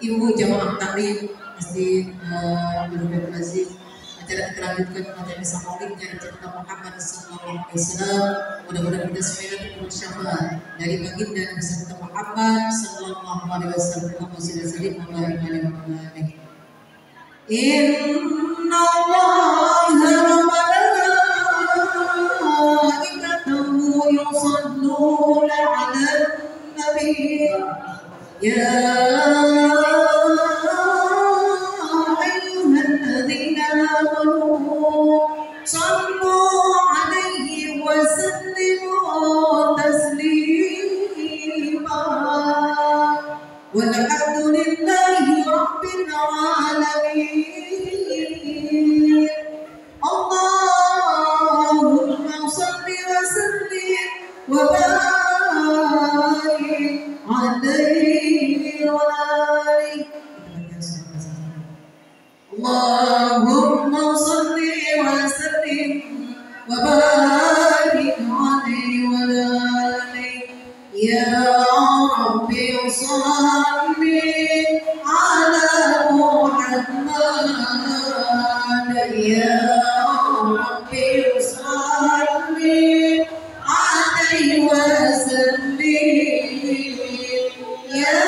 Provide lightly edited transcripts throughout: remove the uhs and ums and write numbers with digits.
Ibu jamaah taklim Masjid Nurul Aziz. Acara kita lanjutkan materi Maulidnya cerita Muhammad Sallallahu Alaihi Wasallam. Mudah-mudahan kita semuanya terus syafaat dari baginda Nabi Sallallahu Muhammad Sallallahu Alaihi Wasallam. Inna Allah wa malaikatahu yusalluna 'alan nabi. Ya ayyuhalladzina amanu sallu 'alaihi wa sallimu taslima. Walhamdulillahi rabbil alamin. Allahumma salli wa sallim wa barik alaihi wa alihi. Allahumma salli wa sallim wa barik alaihi wa alihi. Ya Rabbi salli ala Muhammad. Ya Rabbi salli alaihi wa sallim. Ya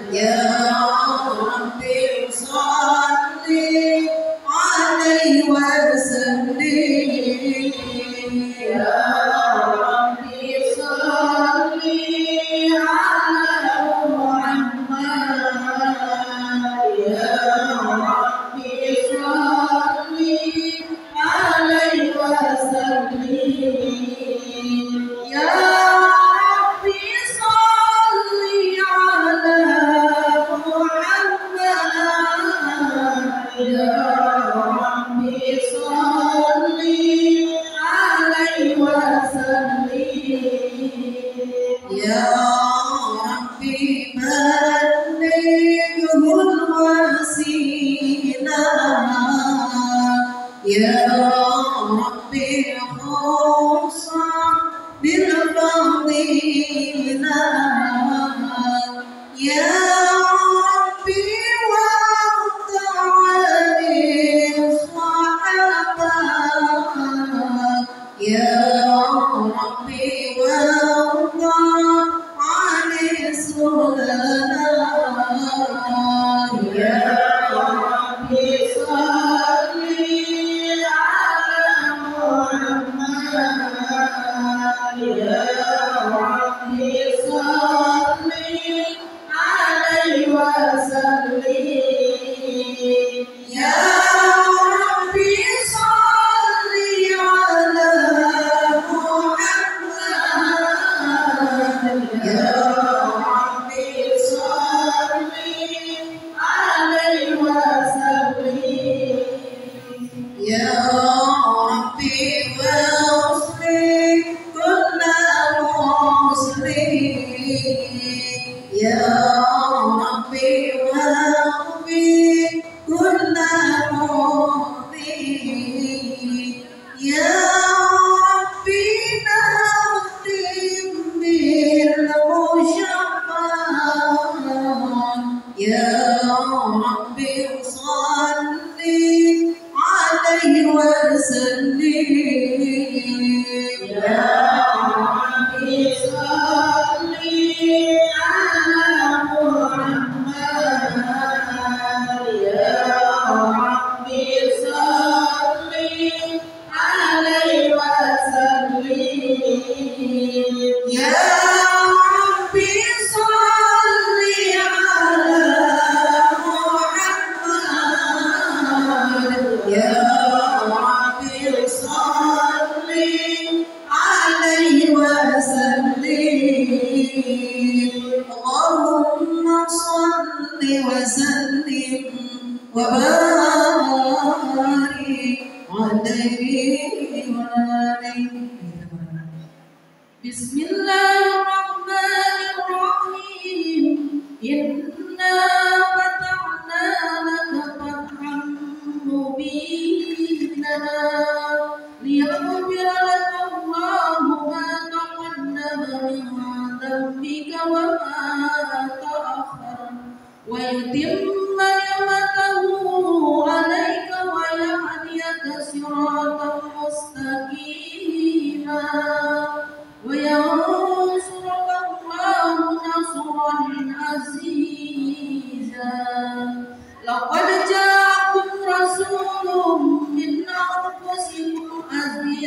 Ya Rabbi salli alaihi wa sallim. Ya Rabbi salli ala Muhammad. Ya Rabbi salli alaihi wa sallim. Ya Rabbi salli ala Muhammad. Ya Rabbi salli alaihi wa sallim. Ya Rabbi ballighul wasilah. Ya Rabbi khussan bil fadilah. Ya Rabbi Ya Rabbi warda 'ani sulana. Ya Rabbi salli ala Muhammad. Ya Rabbi salli alaihi wa sallim. Ya Rabbi salli ala Muhammad. Ya Rabbi salli alaihi wa sallim. Ya Rabbi wasli kulla muslim. Ya Rabbi waghfir kulla mu'min. Ya Rabbi nakhtim bil musyaffa'ah. Ya Rabbi salli alaihi wa sallim. Ya Rabbi salli ala Muhammad. Ya Rabbi salli alaihi wa sallim. Ya Rabbi salli ala Muhammad. Ya Rabbi salli alaihi wa sallim. Allahumma salli wa sallim wa barik alaihi wa alihi. Bismillahirrahmanirrahim. Inna fatahna laka fathan mubina liyaghfira laka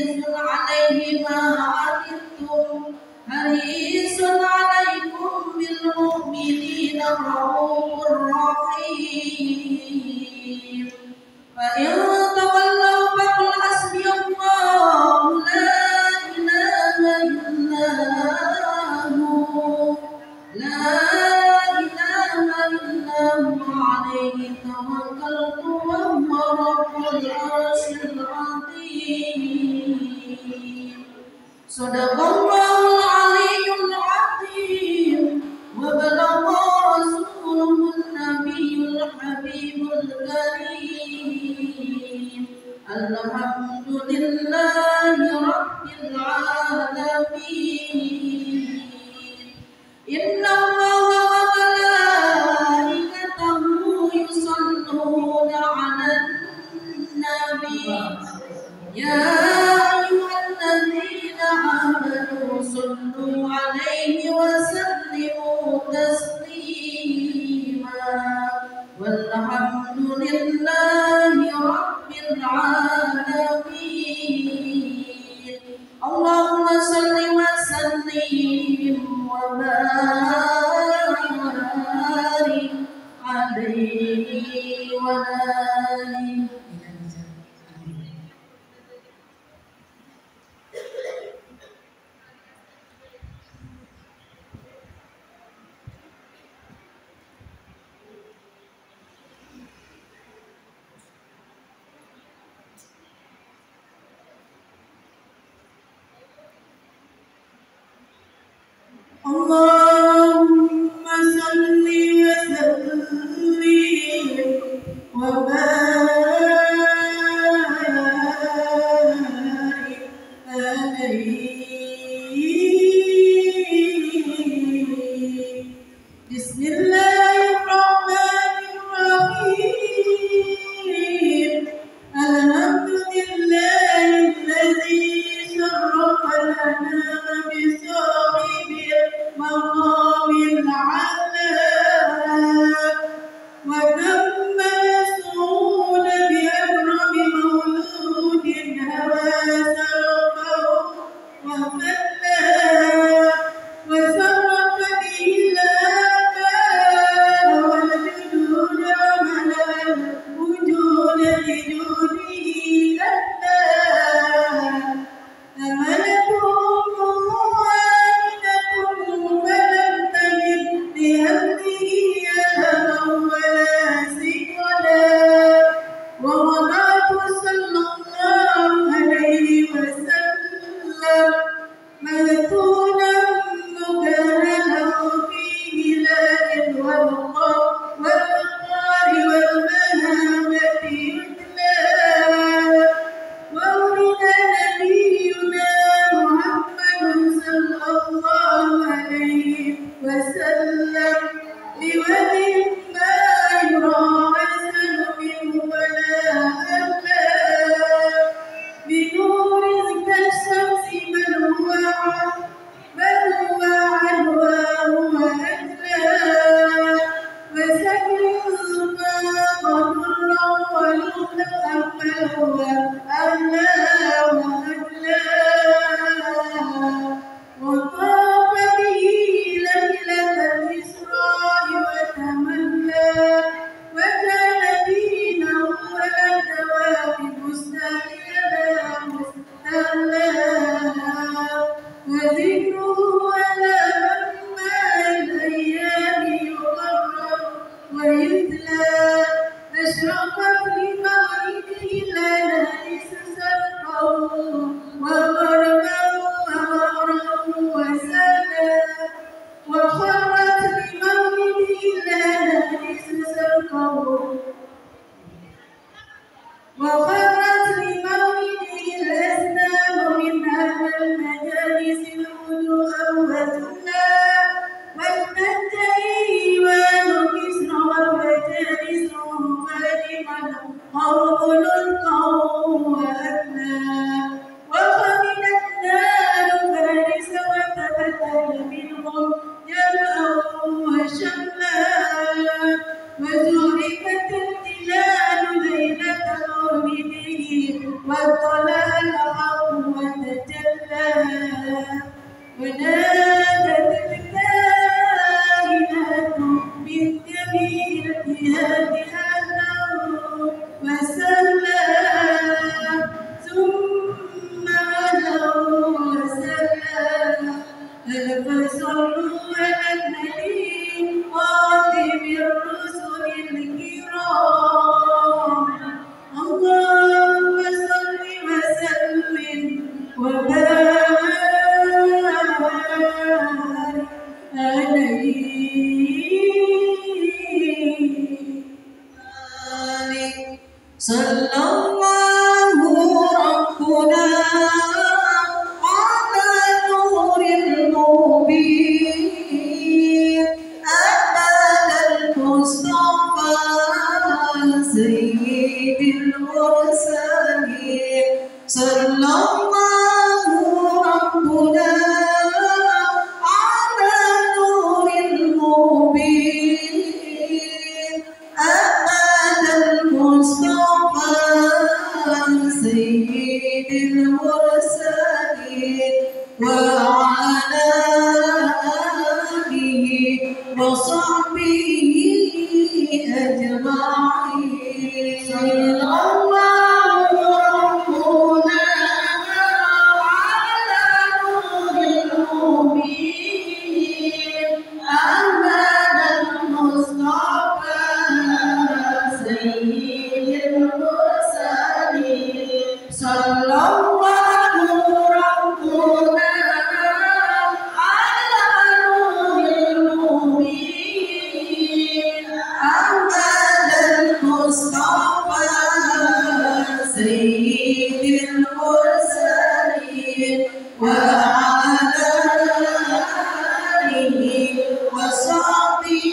عزيز عليه ما عنتم حريص عليكم بالمؤمنين رؤوف رحيم فإن تولوا فقل حسبي الله لا إله إلا هو عليه توكلت وهو رب العرش العظيم صدق الله العلي العظيم وبلغ رسوله النبي الحبيب الكريم الحمد لله رب العالمين إن الله وملائكته يصلون على النبي يا أيها الذين آمنوا صلوا عليه وسلموا تسليما والحمد لله رب العالمين اللهم صل وسلم وبارك عليه وآله اللهم صل وسلم وبارك عليه بسم الله الرحمن الرحيم الحمد لله الذي شرف لنا بصاحب مقام العلا وتم مسؤول بأكرم مولود هوى سرقه وفتى وسرق به الآباء والجدود وملأ الوجود بجوده لنا أملتهم واحدة فلم تجد لأهله ألما ولا ثقلا ووضعت صلى الله عليه وسلم ملتونا مكهلا في هلال والوقار والمهابة يتلى وولد نبينا محمد صلى الله عليه وسلم بوجه ما يرى أحسن منه ولا أغلى بنور كالشمس بل هو عنواه وأجلى وسكر فاق ضرا ولطفا بل هو أغلى وأجلى وطاف به ليلة الإسراء وتملى وكان دينه على الدواب مستهلا sallallahu rabbuna ala nuril mubin amadal mustafa sayyidil mursalin wa ala وصحبه أجمعين صلى الله ربنا على نور المبين أحمد المصطفى سيد المرسلين صلى الله ربنا سيد المرسلين وعلى آله وصحبه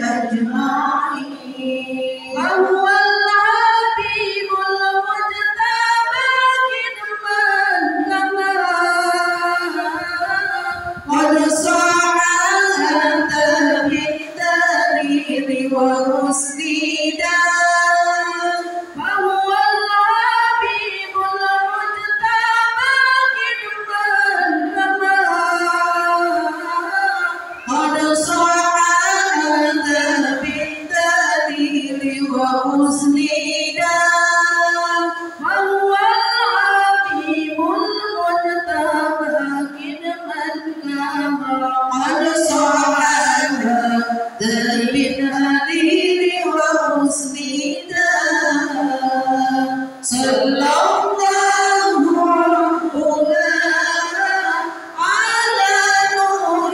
أجمعين وهو الحبيب المجتبى كدما قد صعد بالدليل ومسندا ومسندا وهو الحبيب المجتبى كدما كما قد صعد بالدليل ومسندا صلى الله ربنا على نور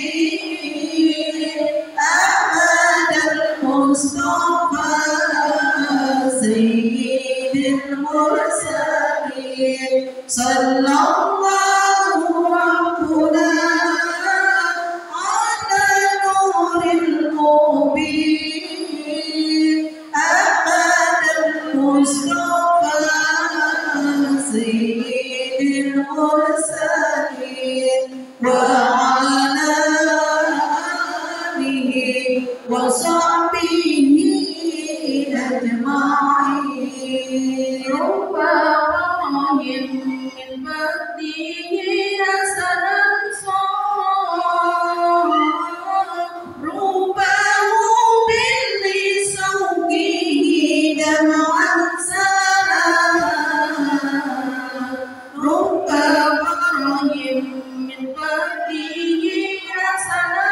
المبين أحمد المصطفى سيد المرسلين صلى الله ربنا على نور المبين أحمد المصطفى سيد المرسلين وعلى آله وصحبه أجمعين رب راهن من بديه حسنا صار ربه باللسوقه دمعا سلا رب راهن من بديه حسنا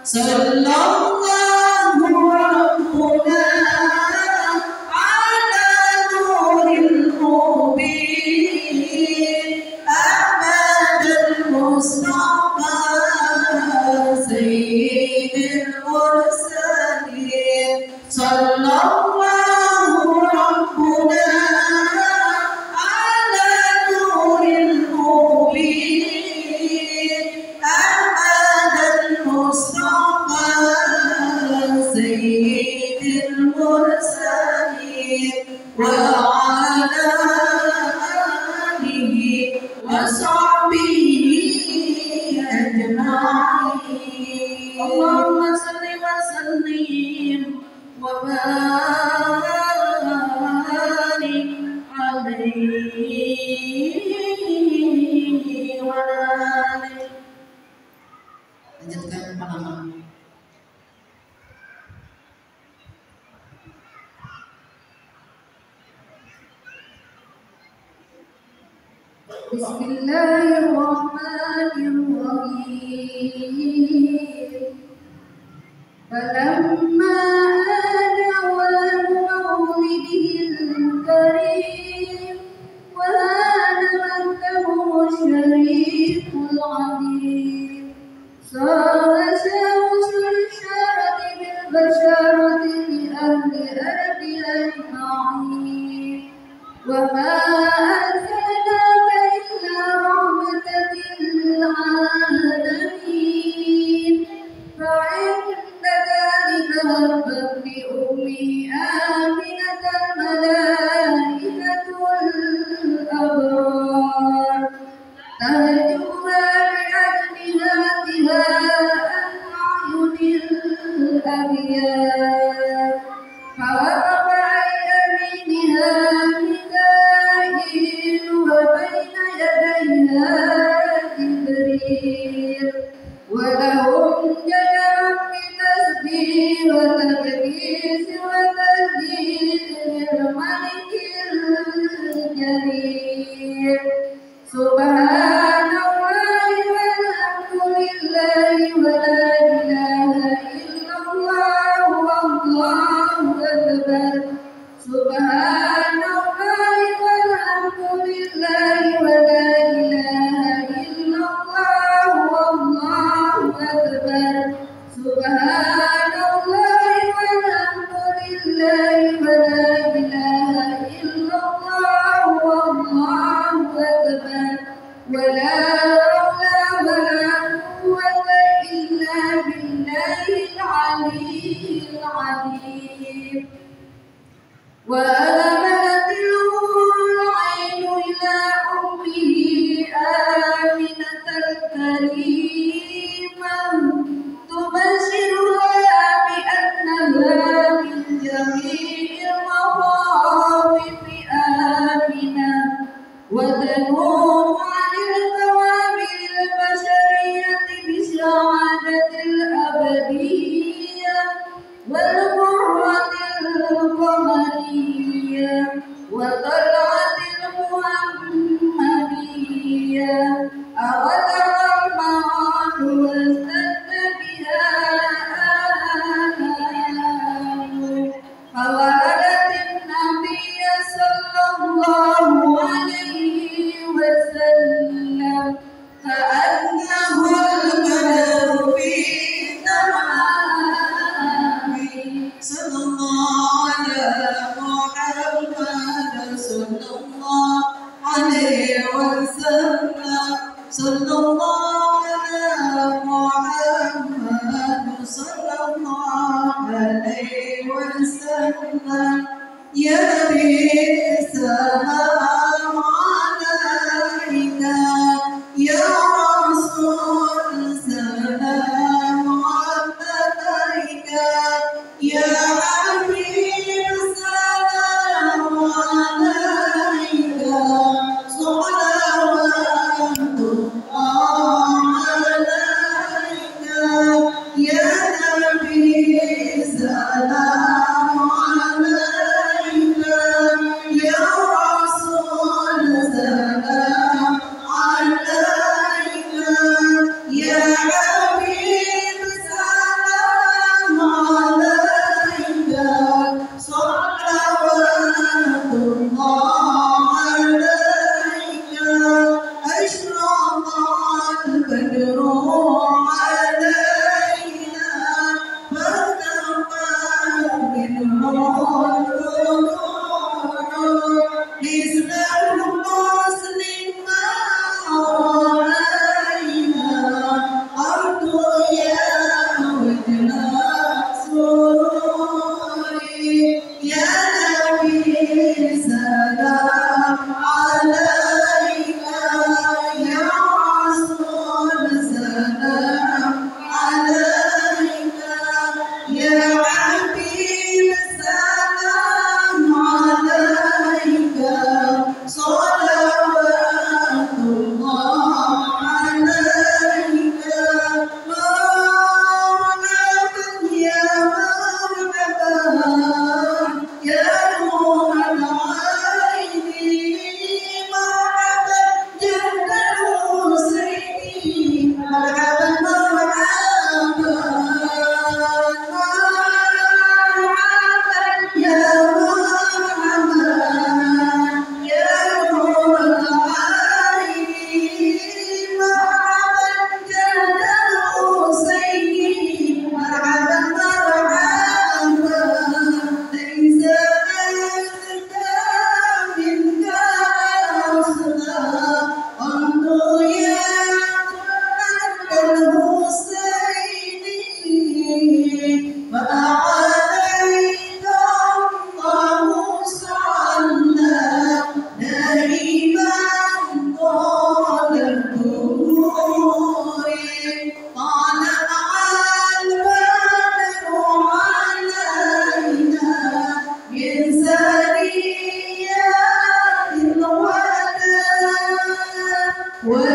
صلى الله ربنا على نور المبين أحمد المصطفى سيد المرسلين صلى الله ربنا على نور المبين أحمد المصطفى سيد المرسلين وعلى آله وصحبه أجمعين اللهم صل وسلم وبارك عليه وعلى آله. Lanjutkan Panama. Bismillahirrahmanirrahim. Falamma ada awal mawlidihil karim wa hana maktahu بأجنحتها عن أعين الأبيات فوقف عن يمينها ميكائيل وبين يديها جبريل ولهم جدع بتسبيح وتقديس وتسجيل للملك الجليل سبحان الله والحمد لله ولا إله إلا الله والله أكبر سبحان الله والحمد لله ولا إله إلا الله والله أكبر سبحان الله والحمد لله ولا إله إلا الله والله أكبر ولا حول ولا قوة إلا بالله العلي العظيم وآمنت العين إلى أمه آمنة كريمة تبشرها بأن لها من جميع المخاوف آمنة وتنوم عن الكوامل البشرية بسعادة الأبدية والقرة القمرية وطلعة المحمدية أغلق المعاد واستد بها آمال فولدت النبي صلى الله عليه وسلم كأنه القمر في السماء صلى الله على محمد صلى الله عليه وسلم صلى الله على محمد صلى الله عليه وسلم يا نبي السلام عليك يا رسول سلام عليك يا حبيب سلام عليك صلوات الله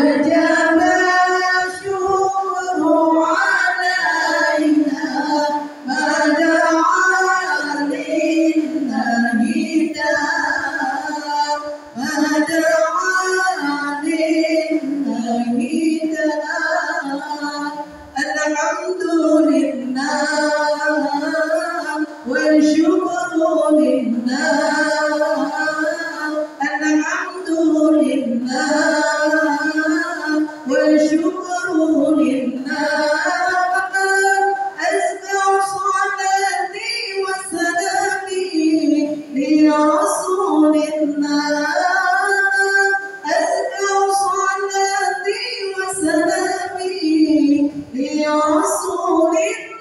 وجب الشكر علينا ما دعا لله الحمد لله والشكر لله الحمد لله والشكر لله أزكى صلاتي وسلامي لرسول الله أزكى صلاتي وسلامي لرسول الله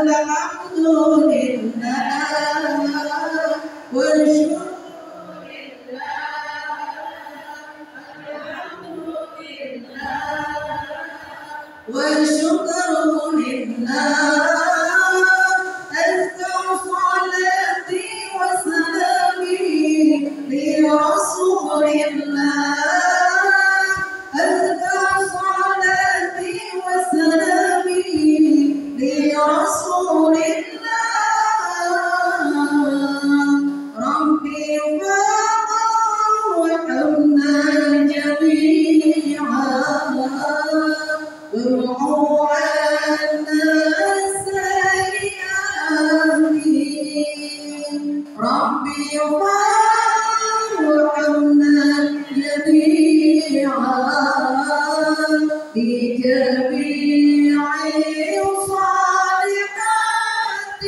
الحمد لله والشكر والشكر لله أزكى صلاتي وسلامي لرسول الله أزكى صلاتي وسلامي لرسول الله ربي وارحمنا جميعا وارحموا عنا السيئات ربي وارحمنا جميعا في جميع الصالحات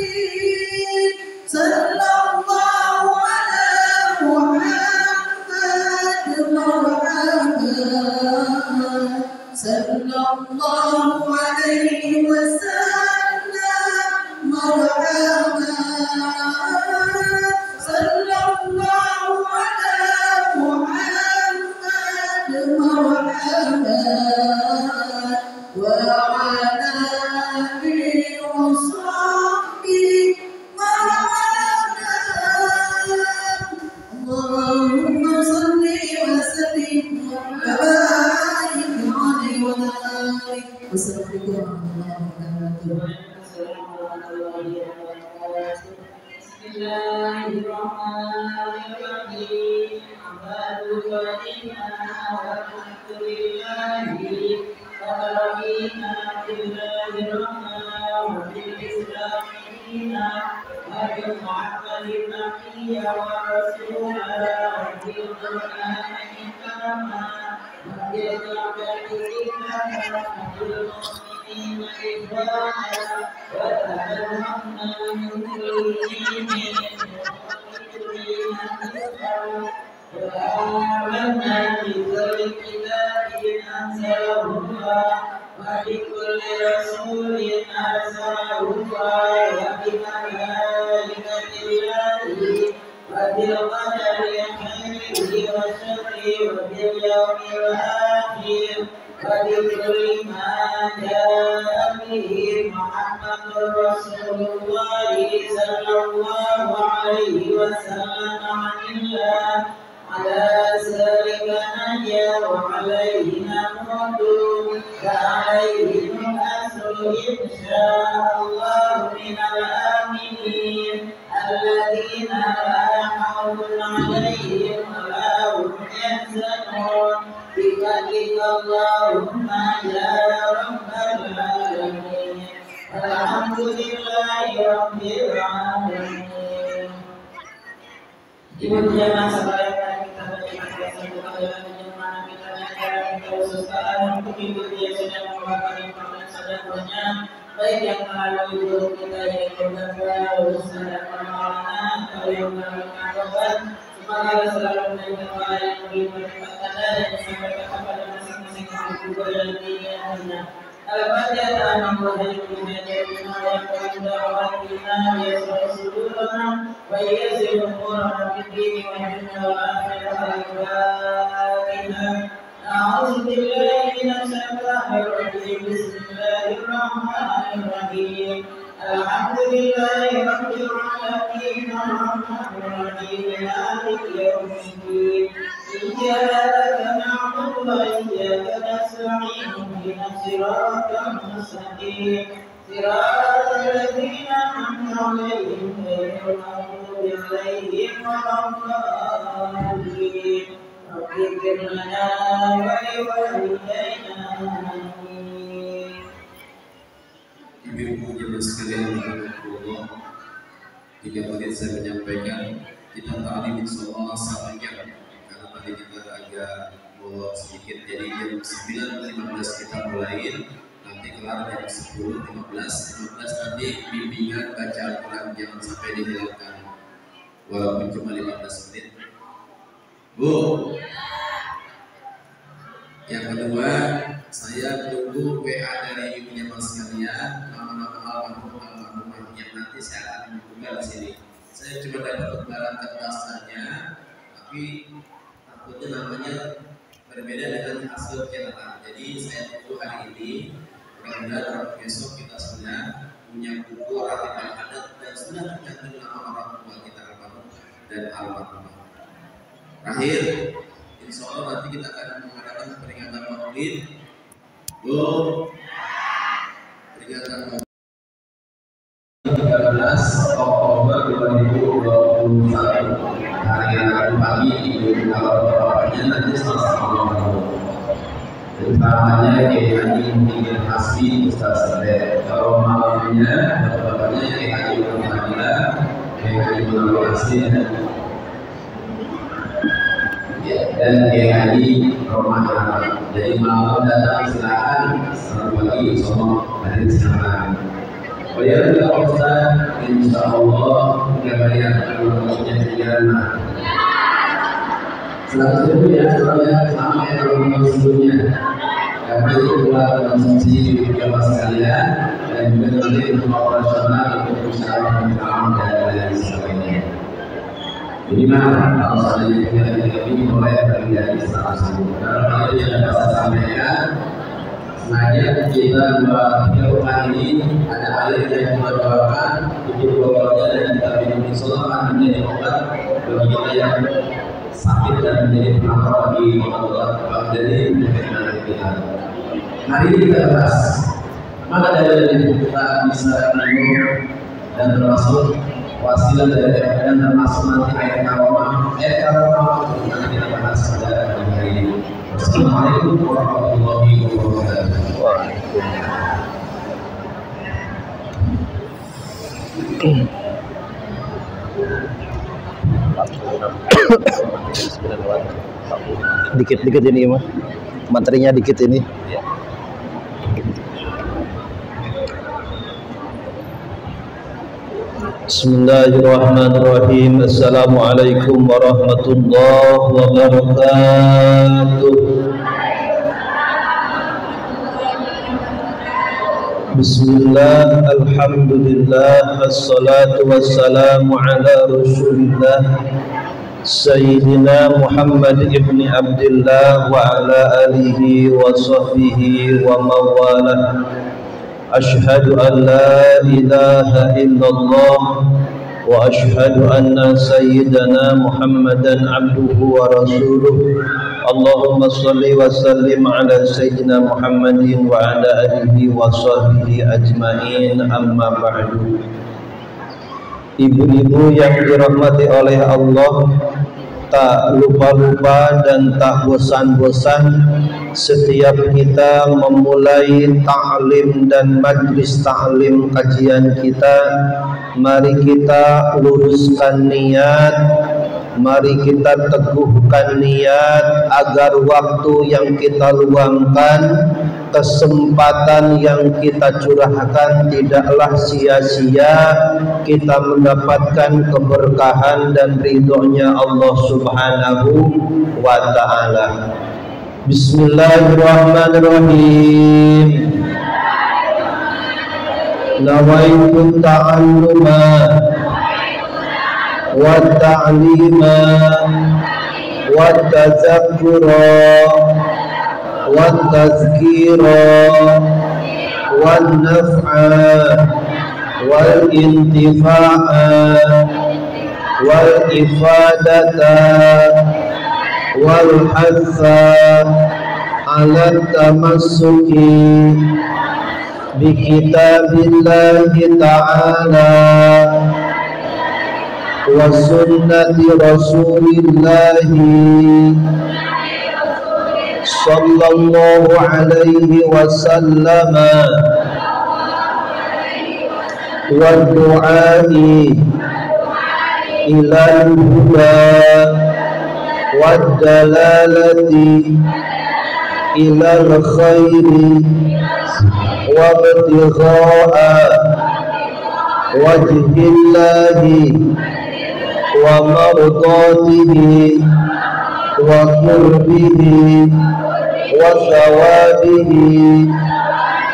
صلى الله على محمد مرحبا صلى الله عليه وسلم مرحبا صلى الله على محمد مرحبا وعلى آله وصحبه مرحبا اللهم صل وسلم وبارك عليه وعلى آله وصحبه بسم الله الرحمن الرحيم عباد وإنا والحمد لله ورضينا بالله ربنا وبالإسلام دينا وبمحمد نبيا ورسولا وبالقرآن إماما وبالكعبة إماما وبالمؤمنين إخوانا وتبرأنا من كل دين وآمنا بكل كتاب أنزله الله وبكل رسول أرسله الله وبملائكة الله وبالقدر خيره وشره وباليوم الآخر وبكل ما جاء به محمد رسول الله صلى الله عليه وسلم عن الله على ذلك نجا وعليه نموت وعليه نبعث إن شاء الله من الآمنين الذين لا حول عليهم ولا هم يحزنون بفضلك اللهم يا رب العالمين الحمد لله رب العالمين. Ibu jamaah sekalian, kita berterima kasih kepada jemaah kita yang khususkan untuk ibu dia sedang melakukan informasi sedekahnya, baik yang melalui guru kita yang berbahagia, urusan dan permohonan, atau yang melakukan obat. Semoga selalu menjadi orang yang lebih berkata dan disampaikan kepada masing-masing ibu dan dirinya. Al-Fatihah Alhamdulillah yang berdoa kita ya Rasulullah wa yazil umurana fid din wa dunya wal akhirah al-Fatihah. A'udzu billahi minasy syaithanir rajim. Bismillahirrahmanirrahim. Alhamdulillahi rabbil alamin arrahmanir rahim maliki yaumiddin. إياك نعبد وإياك نستعين اهدنا الصراط المستقيم صراط الذين أنعمت عليهم غير المغضوب عليهم ولا الضالين رب اغفر لنا ولوالدينا آمين. Ibu-ibu jemaah sekalian Allah, 3 menit saya menyampaikan kita tadi insyaallah 1 jam karena tadi kita agak molor sedikit, jadi jam 9.15 kita mulai, nanti kelar jam 10.15 nanti bimbingan baca Al-Quran, jangan sampai dihilangkan walaupun cuma 15 menit. Bu, yang kedua, saya tunggu WA dari ibu-ibu sekalian, nama-nama almarhum yang nanti saya akan mengunggah di sini. Saya cuma dapat barang kertas saja, tapi takutnya namanya berbeda dengan hasil catatan. Jadi saya tunggu hari ini, mudah-mudahan besok kita sudah punya buku Ratibul Hadat dan sudah tercantum nama orang tua kita almarhum dan almarhumah. Terakhir, insya Allah nanti kita akan mengadakan peringatan Maulid. Bu, peringatan Maulid 13 Oktober 2021 hari Rabu pagi. Kalau bapaknya nanti sama-sama malam. Utamanya Kiai Haji Muhyiddin Hasbi Ustaz Sadeh. Kalau malamnya bapaknya Kiai Haji Muhammadillah, Kiai Haji Muhammad Hasbi dan Kiai Haji Romahan. Jadi mau datang silakan, selamat pagi semua hadir silakan. Oh ya, Pak Ustaz, insya Allah kita bayar punya pikiran. Selamat dulu ya, sama ya kalau sebelumnya. Karena itu adalah konsumsi jamaah sekalian dan juga nanti untuk operasional untuk usaha pengembangan dan lain sebagainya. Jadi kalau seandainya ini mulai dari salah satu. Kalau yang dapat saya sampaikan, sengaja kita 2-3 pekan ini ada air yang kita doakan, tutup botolnya dan kita minum insyaallah menjadi obat bagi kita yang sakit dan menjadi penopang bagi Allah dari penyakit kita. Hari ini kita bahas mana dalil yang kita bisa minum dan termasuk wasilah dari dan termasuk nanti ayat karomah untuk kita bahas pada hari ini. Assalamualaikum warahmatullahi wabarakatuh. Dikit-dikit ini mah materinya dikit ini. Bismillahirrahmanirrahim. Assalamualaikum warahmatullahi wabarakatuh. Bismillah, alhamdulillah, wassalatu wassalamu ala rasulillah Sayyidina Muhammad ibn Abdullah wa ala alihi wa sahbihi wa mawalah. Ashhadu an la ilaha illallah wa ashhadu anna sayyidana Muhammadan abduhu wa rasuluh. Allahumma salli wa sallim ala sayyidina Muhammadin wa ala alihi wa sahbihi ajma'in, amma ba'du. Ibu-ibu yang dirahmati oleh Allah, tak lupa-lupa dan tak bosan-bosan setiap kita memulai ta'lim dan majlis ta'lim kajian kita, mari kita luruskan niat, mari kita teguhkan niat agar waktu yang kita luangkan, kesempatan yang kita curahkan tidaklah sia-sia, kita mendapatkan keberkahan dan ridhonya Allah Subhanahu wa ta'ala. Bismillahirrahmanirrahim. Nawaitu ta'alluma wa ta'lima wa tazakkura wa tazkira wa naf'a wal intifa'a wal ifadata wal hatha ala tamassuki bi kitabillahi ta'ala wa sunnati rasulillahi sallallahu alaihi wasallam wa du'ai ila al-huda wa dalalati ila al-khairi wa ibtigha'a wajhillahi wa mardatihi wa qurbihi wa thawabihi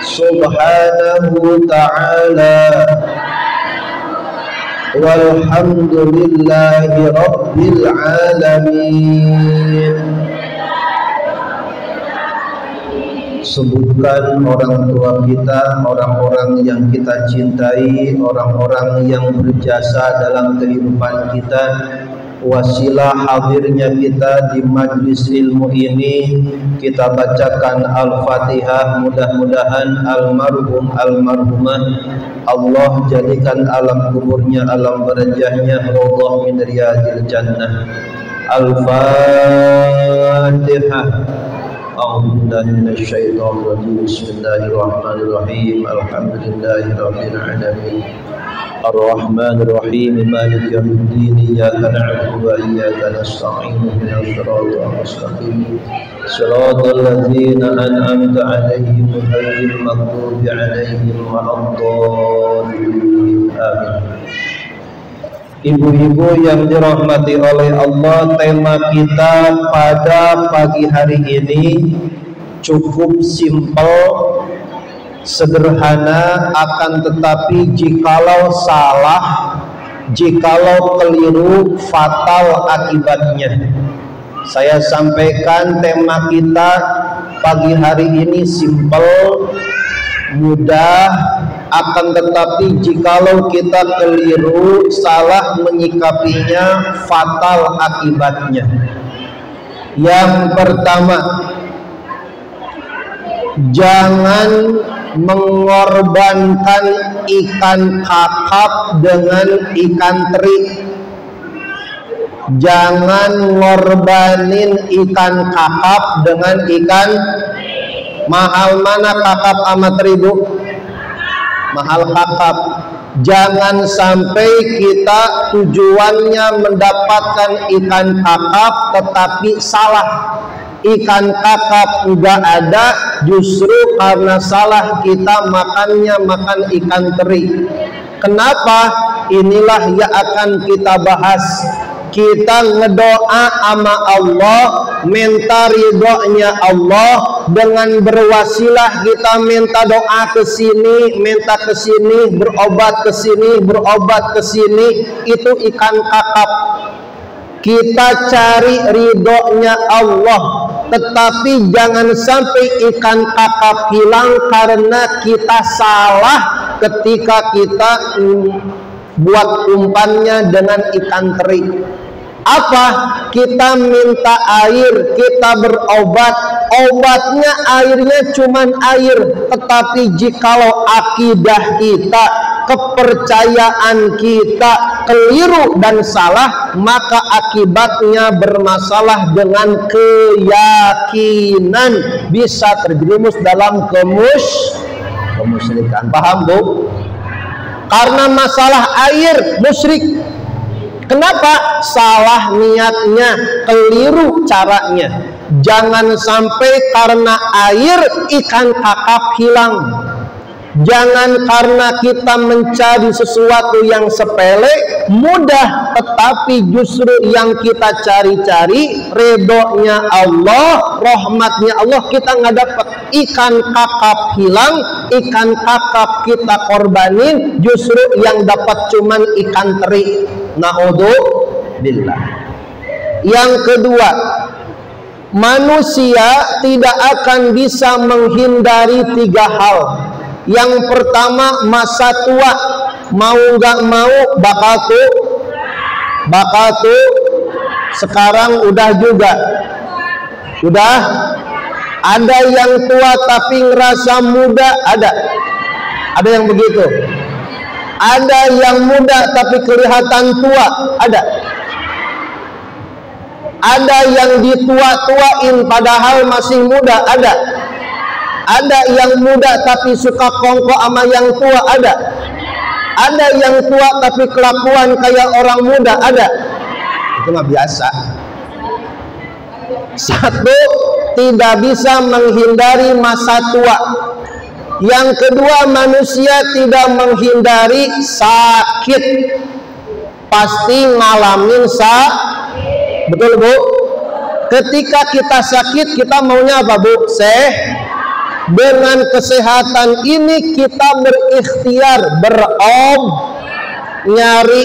subhanahu ta'ala walhamdulillahi rabbil alamin. Sebutkan orang tua kita, orang-orang yang kita cintai, orang-orang yang berjasa dalam kehidupan kita, wasilah hadirnya kita di majlis ilmu ini. Kita bacakan Al-Fatihah, mudah-mudahan almarhum almarhumah Allah jadikan alam kuburnya, alam barajahnya rawdah min riyadil jannah. Al-Fatihah. أعوذ بالله من الشيطان الرجيم بسم الله الرحمن الرحيم الحمد لله رب العالمين الرحمن الرحيم مالك يوم الدين إياك نعبد وإياك نستعين اهدنا الصراط المستقيم صراط الذين أنعمت عليهم غير المغضوب عليهم ولا الضالين آمين. Ibu-ibu yang dirahmati oleh Allah, tema kita pada pagi hari ini cukup simpel, sederhana, akan tetapi jikalau salah, jikalau keliru, fatal akibatnya. Saya sampaikan tema kita pagi hari ini simpel, mudah, akan tetapi jikalau kita keliru, salah menyikapinya, fatal akibatnya. Yang pertama, jangan mengorbankan ikan kakap dengan ikan teri. Jangan ngorbanin ikan kakap dengan ikan. Mahal mana kakap sama teri, Bu? Mahal kakap. Jangan sampai kita tujuannya mendapatkan ikan kakap tetapi salah. Ikan kakap enggak ada, justru karena salah kita makannya makan ikan teri. Kenapa? Inilah yang akan kita bahas. Kita ngedoa sama Allah, minta ridhonya Allah, dengan berwasilah kita minta doa ke sini, minta ke sini, berobat ke sini, berobat ke sini, itu ikan kakap. Kita cari ridhonya Allah, tetapi jangan sampai ikan kakap hilang karena kita salah ketika kita buat umpannya dengan ikan teri. Apa? Kita minta air, kita berobat, obatnya airnya cuman air, tetapi jikalau akidah kita, kepercayaan kita keliru dan salah, maka akibatnya bermasalah dengan keyakinan, bisa terjerumus dalam kemusyrikan. Paham, Bu? Karena masalah air musyrik. Kenapa? Salah niatnya, keliru caranya. Jangan sampai karena air ikan kakap hilang. Jangan karena kita mencari sesuatu yang sepele, mudah, tetapi justru yang kita cari-cari ridhonya Allah, rahmatnya Allah, kita nggak dapat. Ikan kakap hilang, ikan kakap kita korbanin, justru yang dapat cuman ikan teri. Na'udzubillah. Yang kedua, manusia tidak akan bisa menghindari 3 hal. Yang pertama, masa tua, mau nggak mau bakal tuh sekarang udah juga. Sudah? Ada yang tua tapi ngerasa muda, ada. Ada yang begitu. Ada yang muda tapi kelihatan tua, ada. Ada yang ditua-tuain padahal masih muda, ada. Ada yang muda tapi suka kongko sama yang tua, ada. Ada yang tua tapi kelakuan kayak orang muda, ada. Itu mah biasa. Satu, tidak bisa menghindari masa tua. Yang kedua, manusia tidak menghindari sakit. Pasti ngalamin betul Bu? Ketika kita sakit, kita maunya apa Bu? Dengan kesehatan ini kita berikhtiar, nyari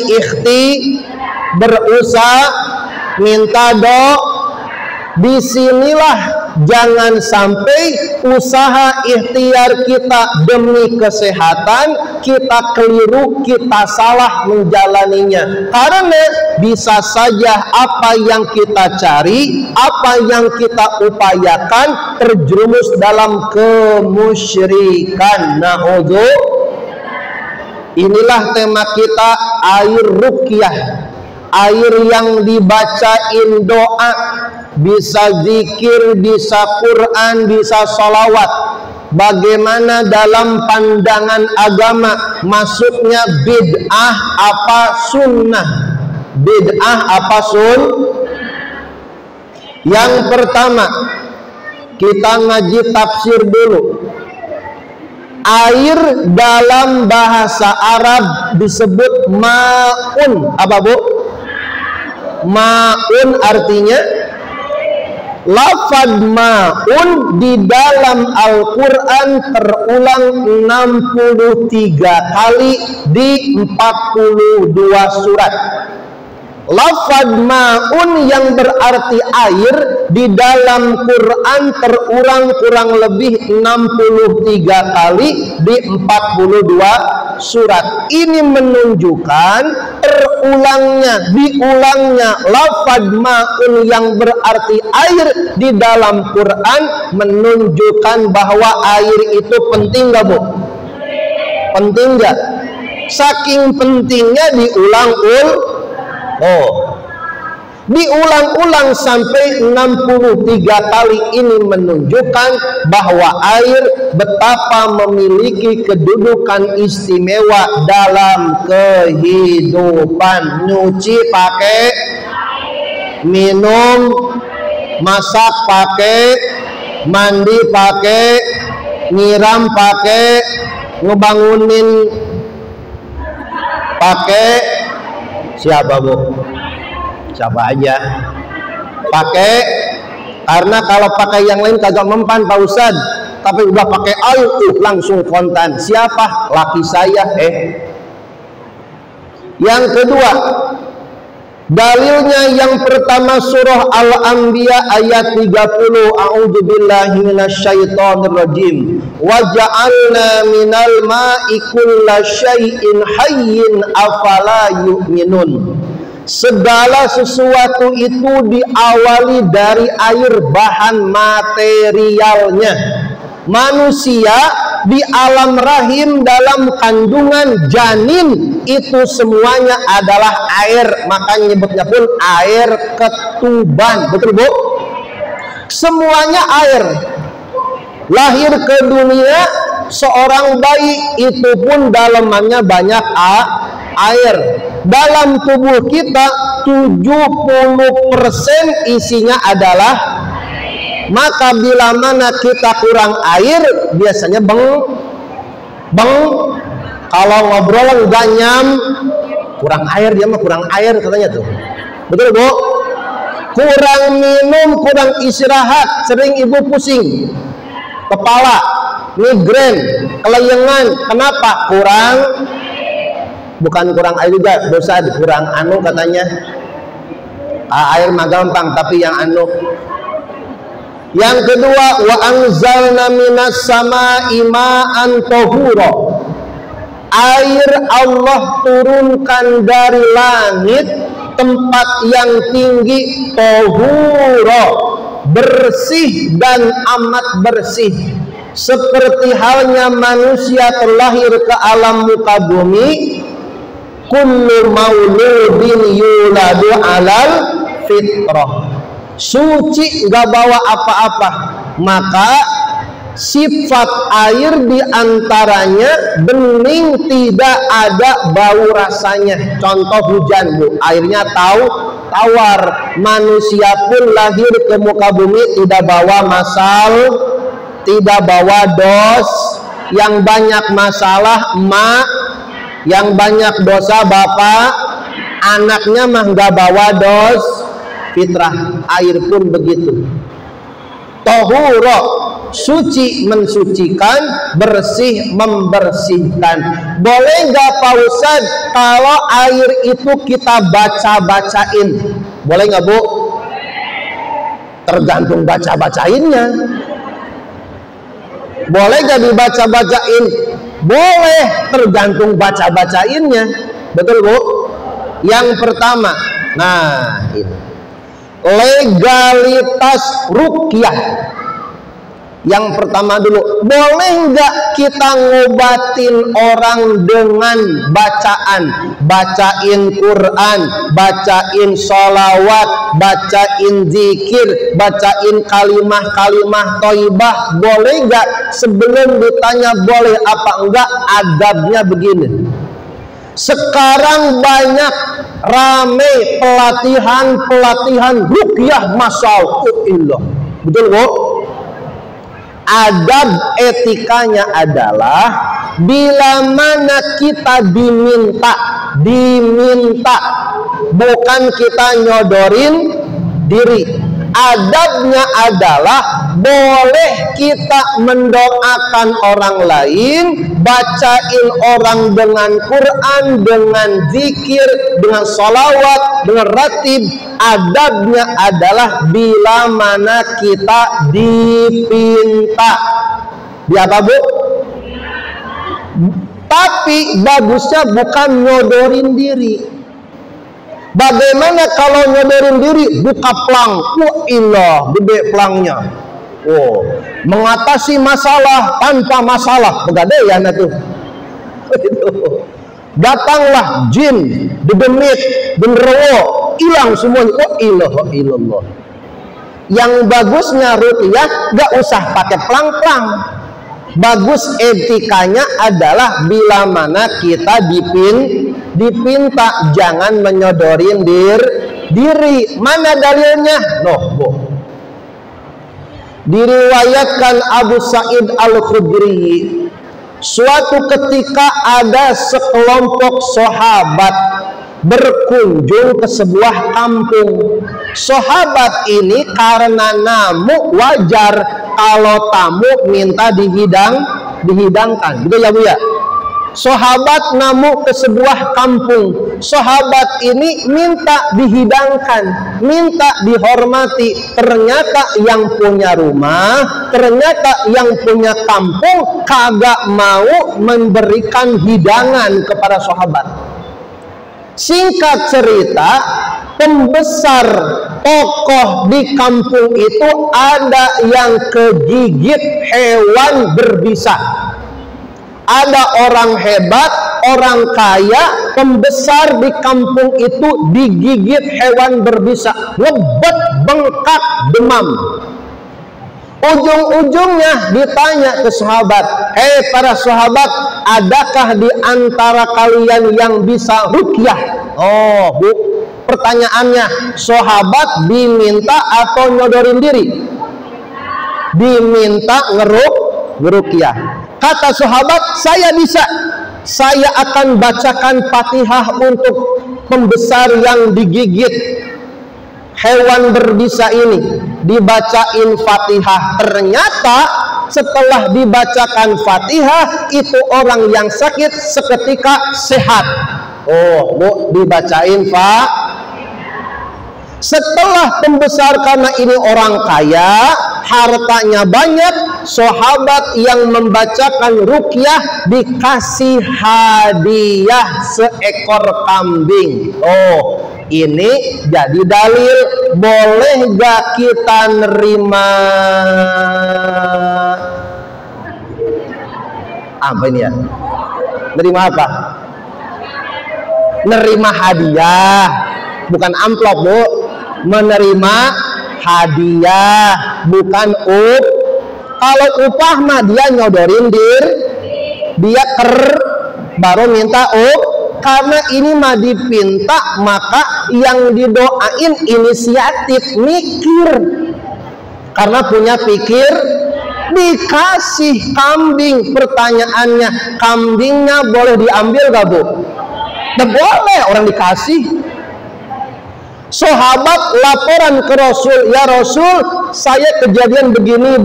berusaha, minta disinilah jangan sampai usaha ikhtiar kita demi kesehatan kita keliru, kita salah menjalaninya. Karena bisa saja apa yang kita cari, apa yang kita upayakan terjerumus dalam kemusyrikan. Inilah tema kita, air ruqyah, air yang dibacain doa, bisa zikir, bisa Quran, bisa sholawat. Bagaimana dalam pandangan agama masuknya bid'ah apa sunnah? Bid'ah apa Yang pertama, kita ngaji tafsir dulu. Air dalam bahasa Arab disebut ma'un. Apa Bu? Ma'un artinya lafaz ma'un di dalam Al-Quran terulang 63 kali di 42 surat. Lafaz ma'un yang berarti air di dalam Quran terulang kurang lebih 63 kali di 42 surat. Ini menunjukkan diulangnya lafaz ma'un yang berarti air di dalam Quran menunjukkan bahwa air itu penting gak Bu? Penting gak? Saking pentingnya diulang-ulang sampai 63 kali. Ini menunjukkan bahwa air betapa memiliki kedudukan istimewa dalam kehidupan. Nyuci pakai, minum, masak pakai, mandi pakai, nyiram pakai, ngebangunin pakai. Siapa Bu? Siapa aja pakai, karena kalau pakai yang lain kagak mempan Pak Ustad, tapi udah pakai air langsung kontan. Siapa? Laki saya. Yang kedua, dalilnya yang pertama surah Al-Anbiya ayat 30, a'udzubillahi minasyaitonirrajim, wa ja'alna minal ma'i kulla syai'in hayyin afala yu'minun. Segala sesuatu itu diawali dari air, bahan materialnya. Manusia di alam rahim dalam kandungan janin itu semuanya adalah air, makanya nyebutnya pun air ketuban. Betul Bu? Semuanya air. Lahir ke dunia seorang bayi itu pun dalamannya banyak air. Dalam tubuh kita 70% isinya adalah, maka bila mana kita kurang air biasanya beng. Kalau ngobrol nggak kurang air, dia mah kurang air katanya tuh. Betul Bu? Kurang minum, kurang istirahat, sering ibu pusing kepala, migrain, kelayangan. Kenapa? Bukan kurang air juga, dosa kurang katanya. Air mah gampang, tapi yang Yang kedua, wa anzalna minas sama'i ma'an tahura. Air Allah turunkan dari langit tempat yang tinggi, tahura, bersih dan amat bersih. Seperti halnya manusia terlahir ke alam muka bumi, kullu mauludin yuladu alal fitrah, suci gak bawa apa-apa. Maka sifat air diantaranya bening, tidak ada bau rasanya. Contoh hujan, Bu, airnya tawar. Manusia pun lahir ke muka bumi tidak bawa masal, tidak bawa dos. Yang banyak masalah emak, yang banyak dosa bapak, anaknya mah gak bawa dos. Fitrah air pun begitu. Tohuro, suci mensucikan, bersih membersihkan. Boleh gak Pak Ustadz kalau air itu kita baca-bacain? Boleh gak Bu? Tergantung baca-bacainnya. Boleh gak dibaca-bacain? Boleh, tergantung baca-bacainnya. Betul Bu? Yang pertama, nah ini legalitas ruqyah. Yang pertama dulu, boleh nggak kita ngobatin orang dengan bacaan, bacain Quran, bacain sholawat, bacain zikir, bacain kalimah-kalimah thayyibah? Boleh nggak? Sebelum ditanya boleh apa enggak, adabnya begini. Sekarang banyak rame pelatihan ruqyah masyaallah. Betul Bu? Adab etikanya adalah bila mana kita diminta, bukan kita nyodorin diri. Adabnya adalah boleh kita mendoakan orang lain, bacain orang dengan Quran, dengan zikir, dengan sholawat, dengan ratib. Adabnya adalah bila mana kita dipinta. Dia apa Bu? Tapi bagusnya bukan nyodorin diri. Bagaimana kalau nyodorin diri? Buka plang, ilah gede plangnya. Oh, mengatasi masalah tanpa masalah. Pegadaian itu. Datanglah jin, dedemit, genderuwo, hilang semuanya. Oh, ilah ilallah. Yang bagusnya ruqyah gak usah pakai plang-plang. Bagus etikanya adalah bila mana kita dipinta, jangan menyodorin diri. Mana dalilnya? Noh, Bu. Diriwayatkan Abu Sa'id Al-Khudri, suatu ketika ada sekelompok sahabat berkunjung ke sebuah kampung. Sahabat ini karena namu, wajar kalau tamu minta dihidangkan, gitu ya Bu ya. Sahabat namu ke sebuah kampung. Sahabat ini minta dihidangkan, minta dihormati. Ternyata yang punya rumah, ternyata yang punya kampung kagak mau memberikan hidangan kepada sahabat. Singkat cerita, pembesar tokoh di kampung itu ada yang kegigit hewan berbisa. Ada orang hebat, orang kaya, pembesar di kampung itu digigit hewan berbisa, ngebet, bengkak, demam. Ujung-ujungnya ditanya ke sahabat, hei para sahabat, adakah di antara kalian yang bisa ruqyah? Oh Bu, pertanyaannya, sahabat diminta atau nyodorin diri? Diminta ngeruqyah. Kata sahabat, saya bisa. Saya akan bacakan Fatihah untuk pembesar yang digigit hewan berbisa ini. Dibacain Fatihah. Ternyata setelah dibacakan Fatihah, itu orang yang sakit seketika sehat. Oh Bu, dibacain Setelah pembesar, karena ini orang kaya, hartanya banyak, sahabat yang membacakan ruqyah dikasih hadiah seekor kambing. Oh, Ini jadi dalil. Boleh gak kita nerima apa ini ya? Nerima apa? Nerima hadiah, bukan amplop Bu. Menerima hadiah, bukan Kalau upah mah dia nyodorin dia baru minta karena ini mah dipinta, maka yang didoain inisiatif mikir, karena punya pikir. Dikasih kambing, pertanyaannya kambingnya boleh diambil gak Bu? Tidak boleh, orang dikasih. Sahabat laporan ke Rasul, ya Rasul, saya kejadian begini,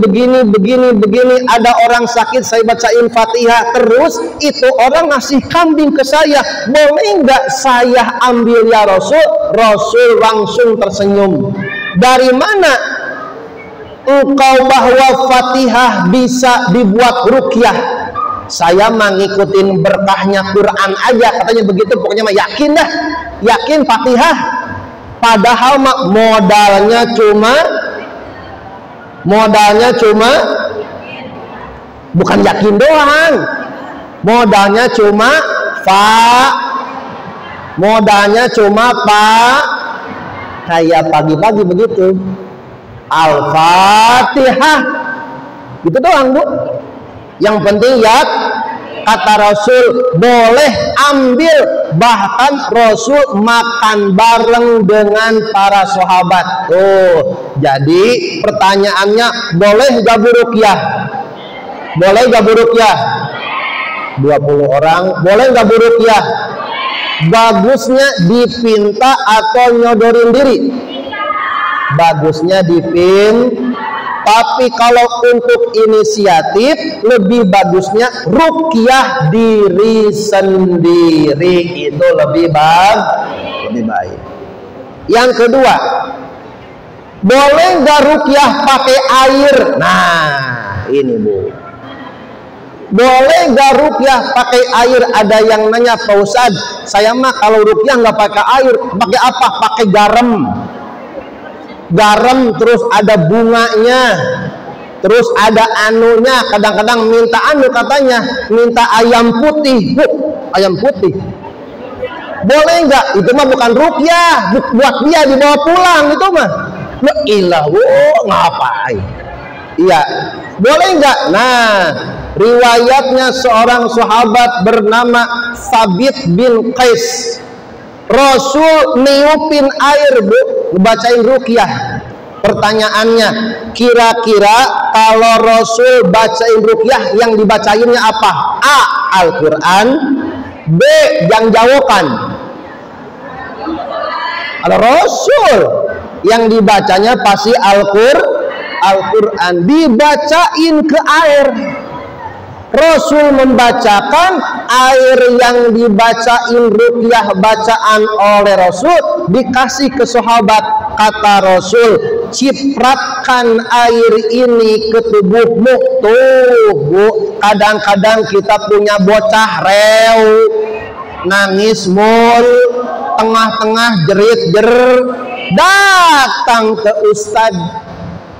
ada orang sakit, saya bacain Fatihah terus, itu orang ngasih kambing ke saya, boleh nggak saya ambil ya Rasul? Rasul langsung tersenyum. Dari mana engkau bahwa Fatihah bisa dibuat ruqyah? Saya mengikutin berkahnya Quran aja, katanya begitu. Pokoknya mah yakin dah, yakin Fatihah. Padahal modalnya cuma bukan yakin doang, modalnya cuma kayak pagi-pagi begitu, Al-Fatihah gitu doang Bu. Yang penting ya, kata Rasul boleh ambil, bahkan Rasul makan bareng dengan para sahabat. Jadi pertanyaannya, boleh gak buruqyah? Boleh gak buruqyah? 20 orang, boleh gak buruqyah? Bagusnya dipinta atau nyodorin diri? Bagusnya tapi kalau untuk inisiatif, lebih bagusnya ruqyah diri sendiri, itu lebih baik. Yang kedua, boleh nggak ruqyah pakai air? Nah, ini Bu. Boleh nggak ruqyah pakai air? Ada yang nanya, Pak Ustadz, saya mah kalau ruqyah nggak pakai air, pakai apa? Pakai garam, terus ada bunganya, terus ada anunya. Kadang-kadang minta katanya minta ayam putih, Bu, ayam putih. Boleh nggak? Itu mah bukan ruqyah, buat dia dibawa pulang itu mah. La ilah, ngapain? Iya, boleh nggak? Nah, riwayatnya seorang sahabat bernama Thabit bin Qais. Rasul niupin air Bu, bacain ruqyah. Pertanyaannya, kira-kira kalau Rasul bacain ruqyah, yang dibacainnya apa? A. Al-Quran. B. Yang jauhkan. Kalau Rasul yang dibacanya pasti Al-Quran, dibacain ke air. Rasul membacakan, air yang dibacain ruqyah bacaan oleh Rasul dikasih ke sahabat. Kata Rasul, cipratkan air ini ke tubuhmu. Tuh Bu, kadang-kadang kita punya bocah rew, nangis mul, tengah-tengah jerit-jerit, datang ke ustadz,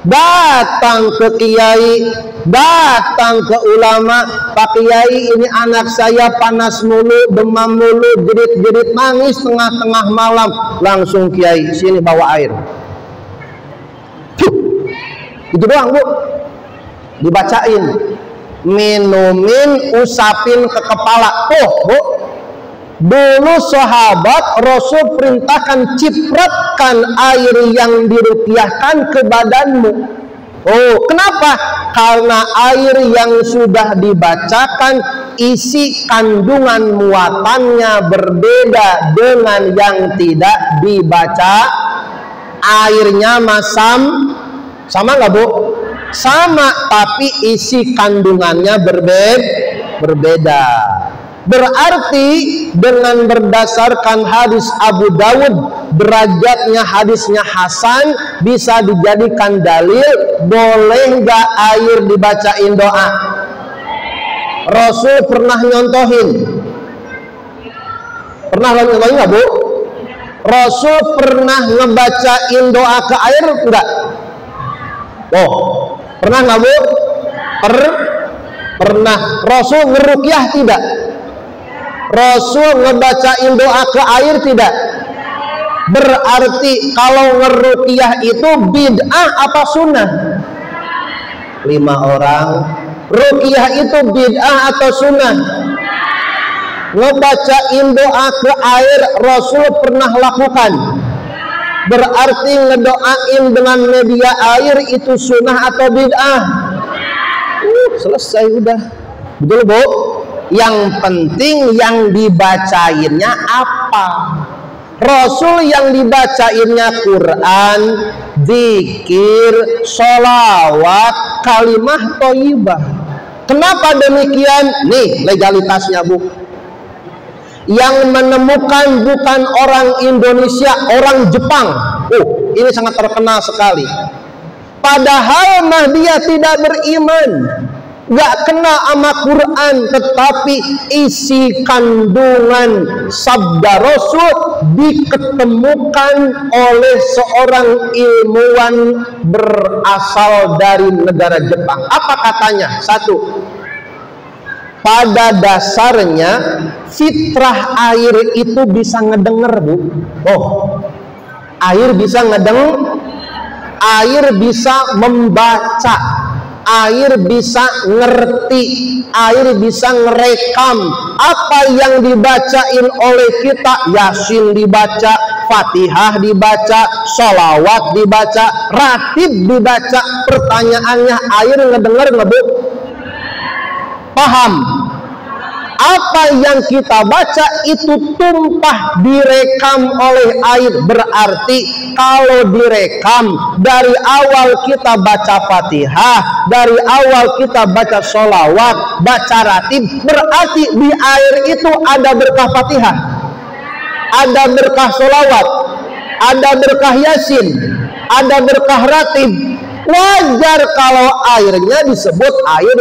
datang ke kiai, datang ke ulama. Pak Kiai, ini anak saya panas mulu, demam mulu, jerit-jerit, nangis tengah-tengah malam. Langsung Kiai, sini bawa air. Itu doang Bu, dibacain, minumin, usapin ke kepala. Tuh Bu, dulu sahabat Rasul perintahkan, cipratkan air yang diruqyahkan ke badanmu. Kenapa? Karena air yang sudah dibacakan isi kandungan muatannya berbeda dengan yang tidak dibaca. Airnya sama nggak Bu? Sama, tapi isi kandungannya berbeda. Berarti dengan berdasarkan hadis Abu Dawud, derajatnya hadisnya hasan, bisa dijadikan dalil boleh nggak air dibacain doa. Rasul pernah nyontohin nggak Bu? Rasul pernah ngebacain doa ke air enggak? Oh, pernah nggak Bu? Pernah. Rasul ngeruqyah tidak? Rasul ngebacain doa ke air tidak? Berarti kalau ngeruqyah itu bid'ah apa sunnah? 5 orang. Ruqyah itu bid'ah atau sunnah? Ngebacain doa ke air Rasul pernah lakukan. Berarti ngedoain dengan media air itu sunnah atau bid'ah? Selesai udah. Betul Bu? Yang penting yang dibacainnya apa? Rasul yang dibacainnya Quran, zikir, sholawat, kalimah thayyibah. Kenapa demikian? Nih legalitasnya Bu. Yang menemukan bukan orang Indonesia, orang Jepang. Ini sangat terkenal sekali. Padahal mah dia tidak beriman, gak kenal sama Quran, tetapi isi kandungan sabda Rasul diketemukan oleh seorang ilmuwan berasal dari negara Jepang. Apa katanya? 1. Pada dasarnya fitrah air itu bisa ngedenger Bu. Air bisa ngedenger, air bisa membaca, air bisa ngerti, air bisa ngerekam apa yang dibacain oleh kita. Yasin dibaca, Fatihah dibaca, sholawat dibaca, ratib dibaca. Pertanyaannya, air ngedenger nggak Bu? Paham? Apa yang kita baca itu tumpah direkam oleh air. Berarti kalau direkam dari awal kita baca Fatihah, dari awal kita baca sholawat, baca ratib, berarti di air itu ada berkah Fatihah, ada berkah sholawat, ada berkah Yasin, ada berkah ratib. Wajar kalau airnya disebut air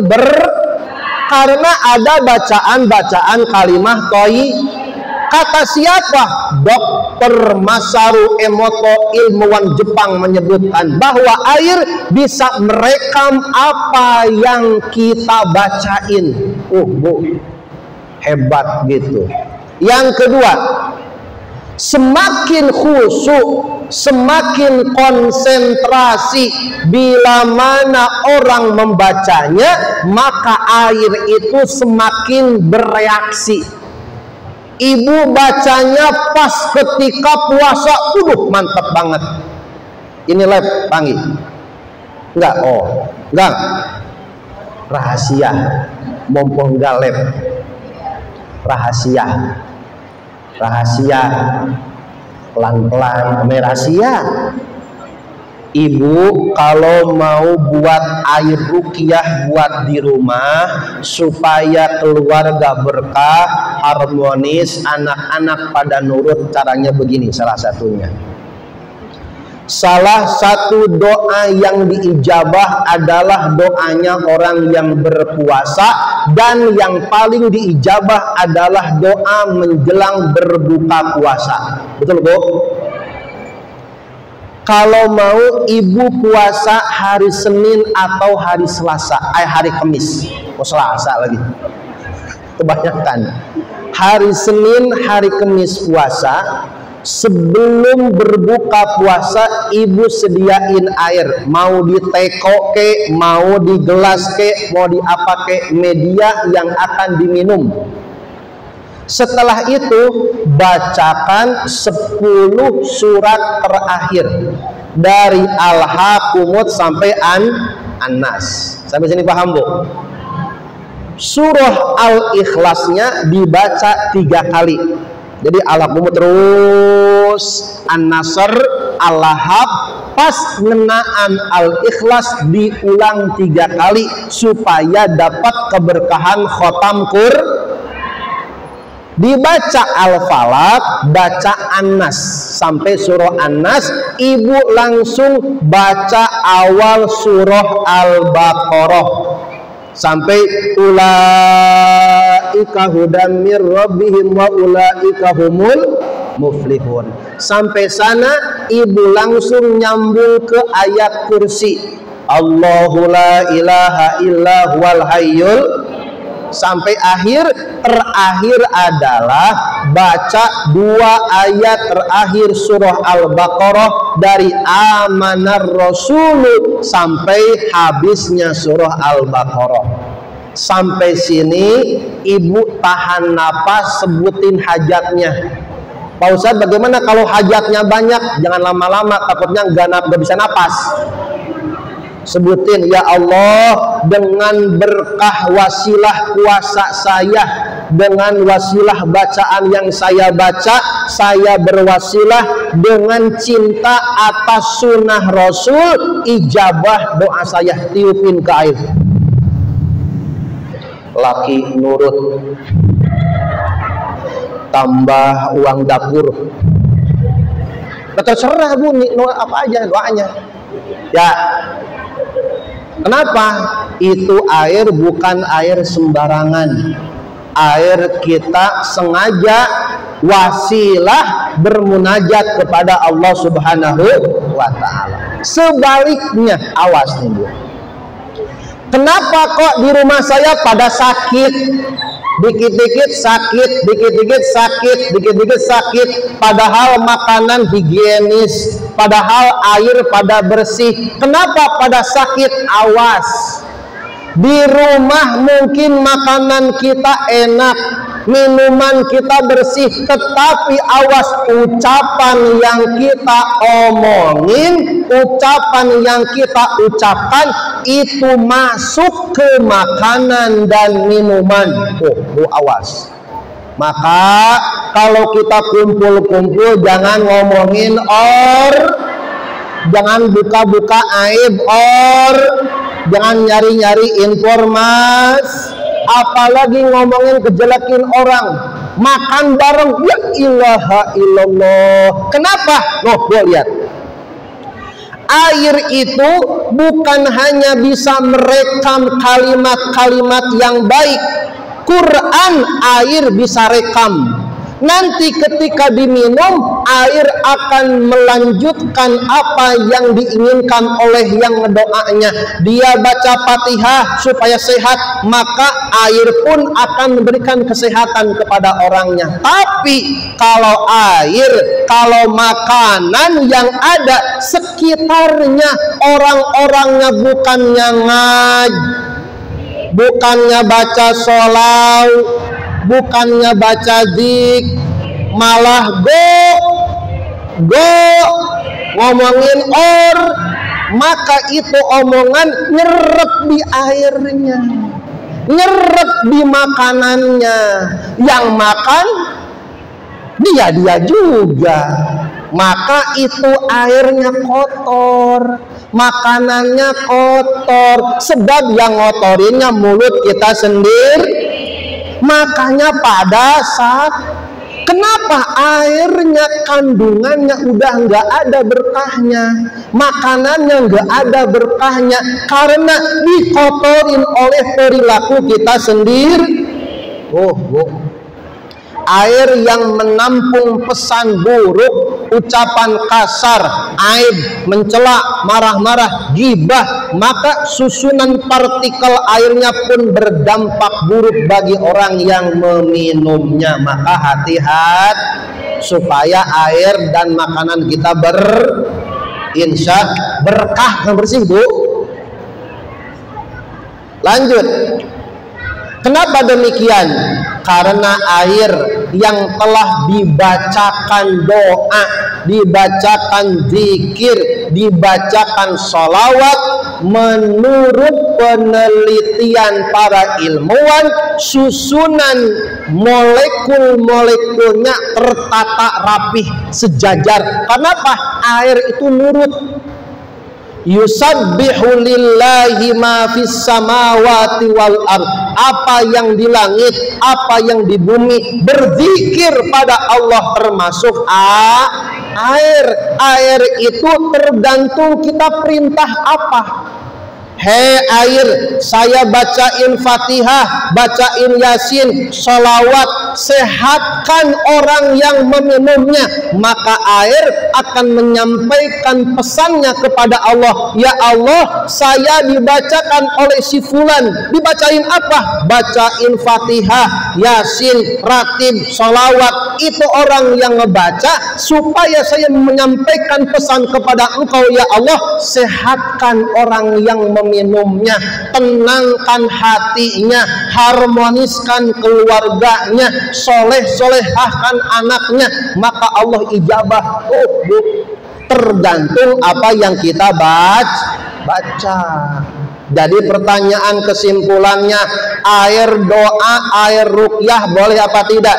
karena ada bacaan-bacaan kalimah thayyibah. Kata siapa? Dr. Masaru Emoto, ilmuwan Jepang, menyebutkan bahwa air bisa merekam apa yang kita bacain. Bu, hebat gitu. Yang kedua, semakin khusyuk, semakin konsentrasi bila mana orang membacanya, maka air itu semakin bereaksi. Ibu bacanya pas ketika puasa, mantap banget. Ini lab panggil? Enggak, enggak. Rahasia, mumpung enggak lab. Rahasia, pelan-pelan, rahasia. Ibu kalau mau buat air ruqyah buat di rumah supaya keluarga berkah, harmonis, anak-anak pada nurut, caranya begini salah satunya. Salah satu doa yang diijabah adalah doanya orang yang berpuasa, dan yang paling diijabah adalah doa menjelang berbuka puasa. Betul Bu? Kalau mau ibu puasa hari Senin atau hari Selasa, hari Kamis, Selasa lagi, kebanyakan. Hari Senin, hari Kamis puasa. Sebelum berbuka puasa, ibu sediain air, mau di teko ke, mau di gelas ke, mau di apa ke, media yang akan diminum. Setelah itu bacakan 10 surat terakhir dari Al-Hakumut sampai An-Nas. Sampai sini paham Bu? Surah Al-Ikhlasnya dibaca 3 kali. Jadi Al-Hakumut terus, An-Nasr, Al-Lahab, pas ngenaan Al-Ikhlas diulang 3 kali supaya dapat keberkahan khotam Dibaca Al-Falaq, baca An-Nas sampai surah An-Nas, ibu langsung baca awal surah Al-Baqarah sampai ulaika hudam mir rabbihim wa ulaika humul muflihun. Sampai sana ibu langsung nyambung ke ayat kursi. Allahu la ilaha illa huwal hayyul, sampai terakhir adalah baca 2 ayat terakhir surah Al-Baqarah dari Amanar Rasulu sampai habisnya surah Al-Baqarah. Sampai sini ibu tahan napas, sebutin hajatnya. Pak Ustadz, bagaimana kalau hajatnya banyak? Jangan lama-lama, takutnya nggak bisa napas. Sebutin, ya Allah, dengan berkah wasilah puasa saya, dengan wasilah bacaan yang saya baca, saya berwasilah dengan cinta atas sunnah Rasul, ijabah doa saya, tiupin ke air. Laki nurut, tambah uang dapur. Terserah bu, apa aja doanya. Ya, kenapa? Itu air bukan air sembarangan. Air kita sengaja wasilah bermunajat kepada Allah Subhanahu wa Ta'ala. Sebaliknya, awas nih bu. Kenapa kok di rumah saya pada sakit? Dikit-dikit sakit, dikit-dikit sakit, dikit-dikit sakit. Padahal makanan higienis, padahal air pada bersih. Kenapa pada sakit? Awas. Di rumah mungkin makanan kita enak, minuman kita bersih, tetapi awas, ucapan yang kita omongin, ucapan yang kita ucapkan itu masuk ke makanan dan minuman. Awas. Maka kalau kita kumpul-kumpul jangan ngomongin jangan buka-buka aib jangan nyari-nyari informasi, apalagi ngomongin kejelekin orang. Makan bareng, ya ilaha illallah. Kenapa? Loh, gue lihat. Air itu bukan hanya bisa merekam kalimat-kalimat yang baik. Quran air bisa rekam. Nanti ketika diminum, air akan melanjutkan apa yang diinginkan oleh yang ngedoanya. Dia baca Fatihah supaya sehat, maka air pun akan memberikan kesehatan kepada orangnya. Tapi kalau kalau makanan yang ada sekitarnya, orang-orangnya bukannya baca sholawat, bukannya baca zik, malah ngomongin maka itu omongan nyerep di airnya, nyerep di makanannya. Yang makan dia juga, maka itu airnya kotor, makanannya kotor, sebab yang ngotorinnya mulut kita sendiri. Makanya pada saat kenapa airnya kandungannya udah nggak ada berkahnya, makanannya nggak ada berkahnya, karena dikotorin oleh perilaku kita sendiri. Air yang menampung pesan buruk, ucapan kasar, aib, mencela, marah-marah, gibah, maka susunan partikel airnya pun berdampak buruk bagi orang yang meminumnya. Maka hati-hati supaya air dan makanan kita insya berkah dan bersih, bu. Lanjut. Kenapa demikian? Karena air yang telah dibacakan doa, dibacakan zikir, dibacakan sholawat, menurut penelitian para ilmuwan, susunan molekul-molekulnya tertata rapih, sejajar. Kenapa? Air itu nurut. Yusabbihu lillahi ma fis samawati wal ard. Apa yang di langit, apa yang di bumi berzikir pada Allah, termasuk air. Air itu tergantung kita perintah apa. Hei air, saya bacain Fatihah, bacain Yasin, sholawat, sehatkan orang yang meminumnya. Maka air akan menyampaikan pesannya kepada Allah, ya Allah, saya dibacakan oleh si fulan. Dibacain apa? Bacain Fatihah, Yasin, Ratib, Sholawat. Itu orang yang ngebaca supaya saya menyampaikan pesan kepada engkau, ya Allah, sehatkan orang yang meminumnya, tenangkan hatinya, harmoniskan keluarganya, solehahkan anaknya. Maka Allah ijabah. Tergantung apa yang kita baca. Jadi pertanyaan kesimpulannya, air doa, air ruqyah boleh apa tidak?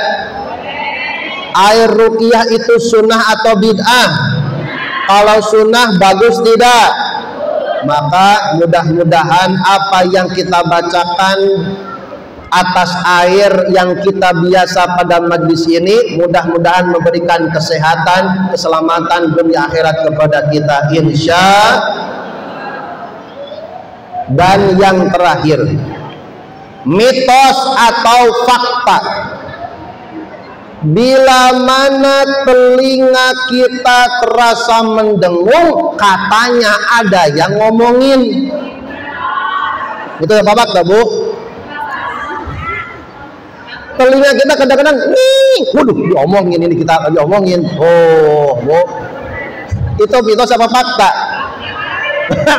Air ruqyah itu sunnah atau bid'ah? Kalau sunnah bagus tidak? Maka mudah-mudahan apa yang kita bacakan atas air yang kita biasa pada majlis ini, mudah-mudahan memberikan kesehatan, keselamatan dunia akhirat kepada kita, insya. Dan yang terakhir, mitos atau fakta. Bila mana telinga kita terasa mendengung, katanya ada yang ngomongin. Betul apa fakta, Bu? Telinga kita kadang-kadang waduh, diomongin, ini kita lagi omongin. Oh, Bu, itu mitos apa fakta?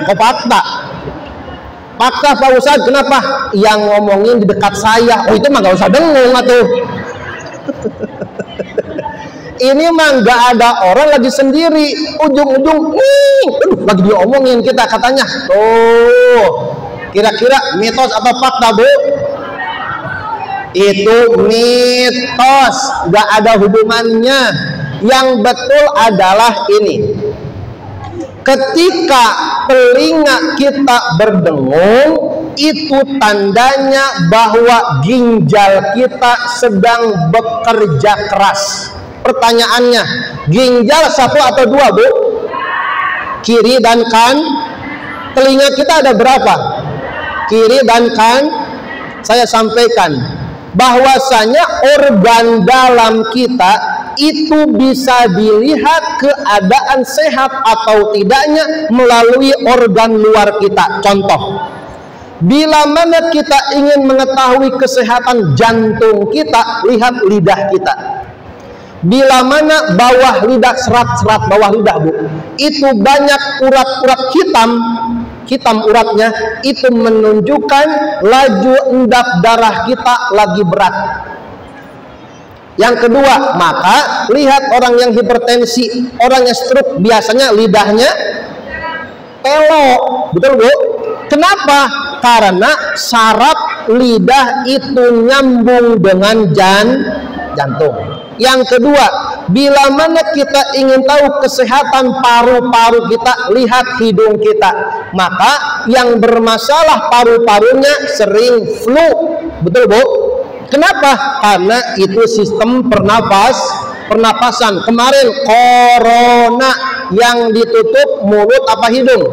Kok fakta? Fakta Pak Ustadz, kenapa? Yang ngomongin di dekat saya. Oh, itu mah gak usah dengung atuh. Ini mah gak ada orang, lagi sendiri, ujung-ujung lagi diomongin kita katanya. Tuh, kira-kira mitos apa fakta, Bu? Itu mitos, gak ada hubungannya. Yang betul adalah ini: ketika telinga kita berdengung, itu tandanya bahwa ginjal kita sedang bekerja keras. Pertanyaannya, ginjal satu atau dua, Bu? Kiri dan kan. Telinga kita ada berapa? Kiri dan kan. Saya sampaikan bahwasanya organ dalam kita itu bisa dilihat keadaan sehat atau tidaknya melalui organ luar kita. Contoh, bila mana kita ingin mengetahui kesehatan jantung kita, lihat lidah kita. Bila mana bawah lidah, serat-serat bawah lidah, Bu, itu banyak urat-urat hitam uratnya, itu menunjukkan laju endap darah kita lagi berat. Yang kedua, maka lihat orang yang hipertensi, orang yang stroke, biasanya lidahnya pelok, betul, Bu? Kenapa? Karena saraf lidah itu nyambung dengan jantung. Yang kedua, bila mana kita ingin tahu kesehatan paru-paru kita, lihat hidung kita. Maka yang bermasalah paru-parunya sering flu, betul, Bu? Kenapa? Karena itu sistem pernapasan. Kemarin corona yang ditutup mulut apa hidung?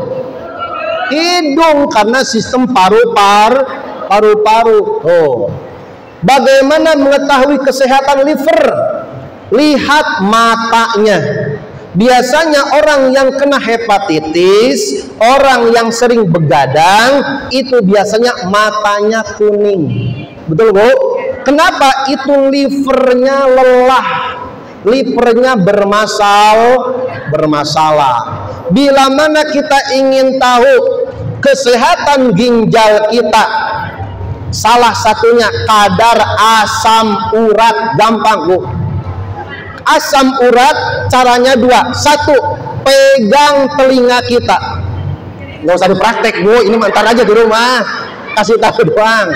Hidung, karena sistem paru-paru. Oh. Bagaimana mengetahui kesehatan liver? Lihat matanya. Biasanya orang yang kena hepatitis, orang yang sering begadang, itu biasanya matanya kuning. Betul, Bu? Kenapa? Itu livernya lelah, livernya bermasalah. Bila mana kita ingin tahu kesehatan ginjal kita, salah satunya kadar asam urat. Gampang, Bu. Asam urat caranya dua. Satu, pegang telinga kita. Nggak usah dipraktek, Bu, ini mantar aja di rumah, kasih tahu doang.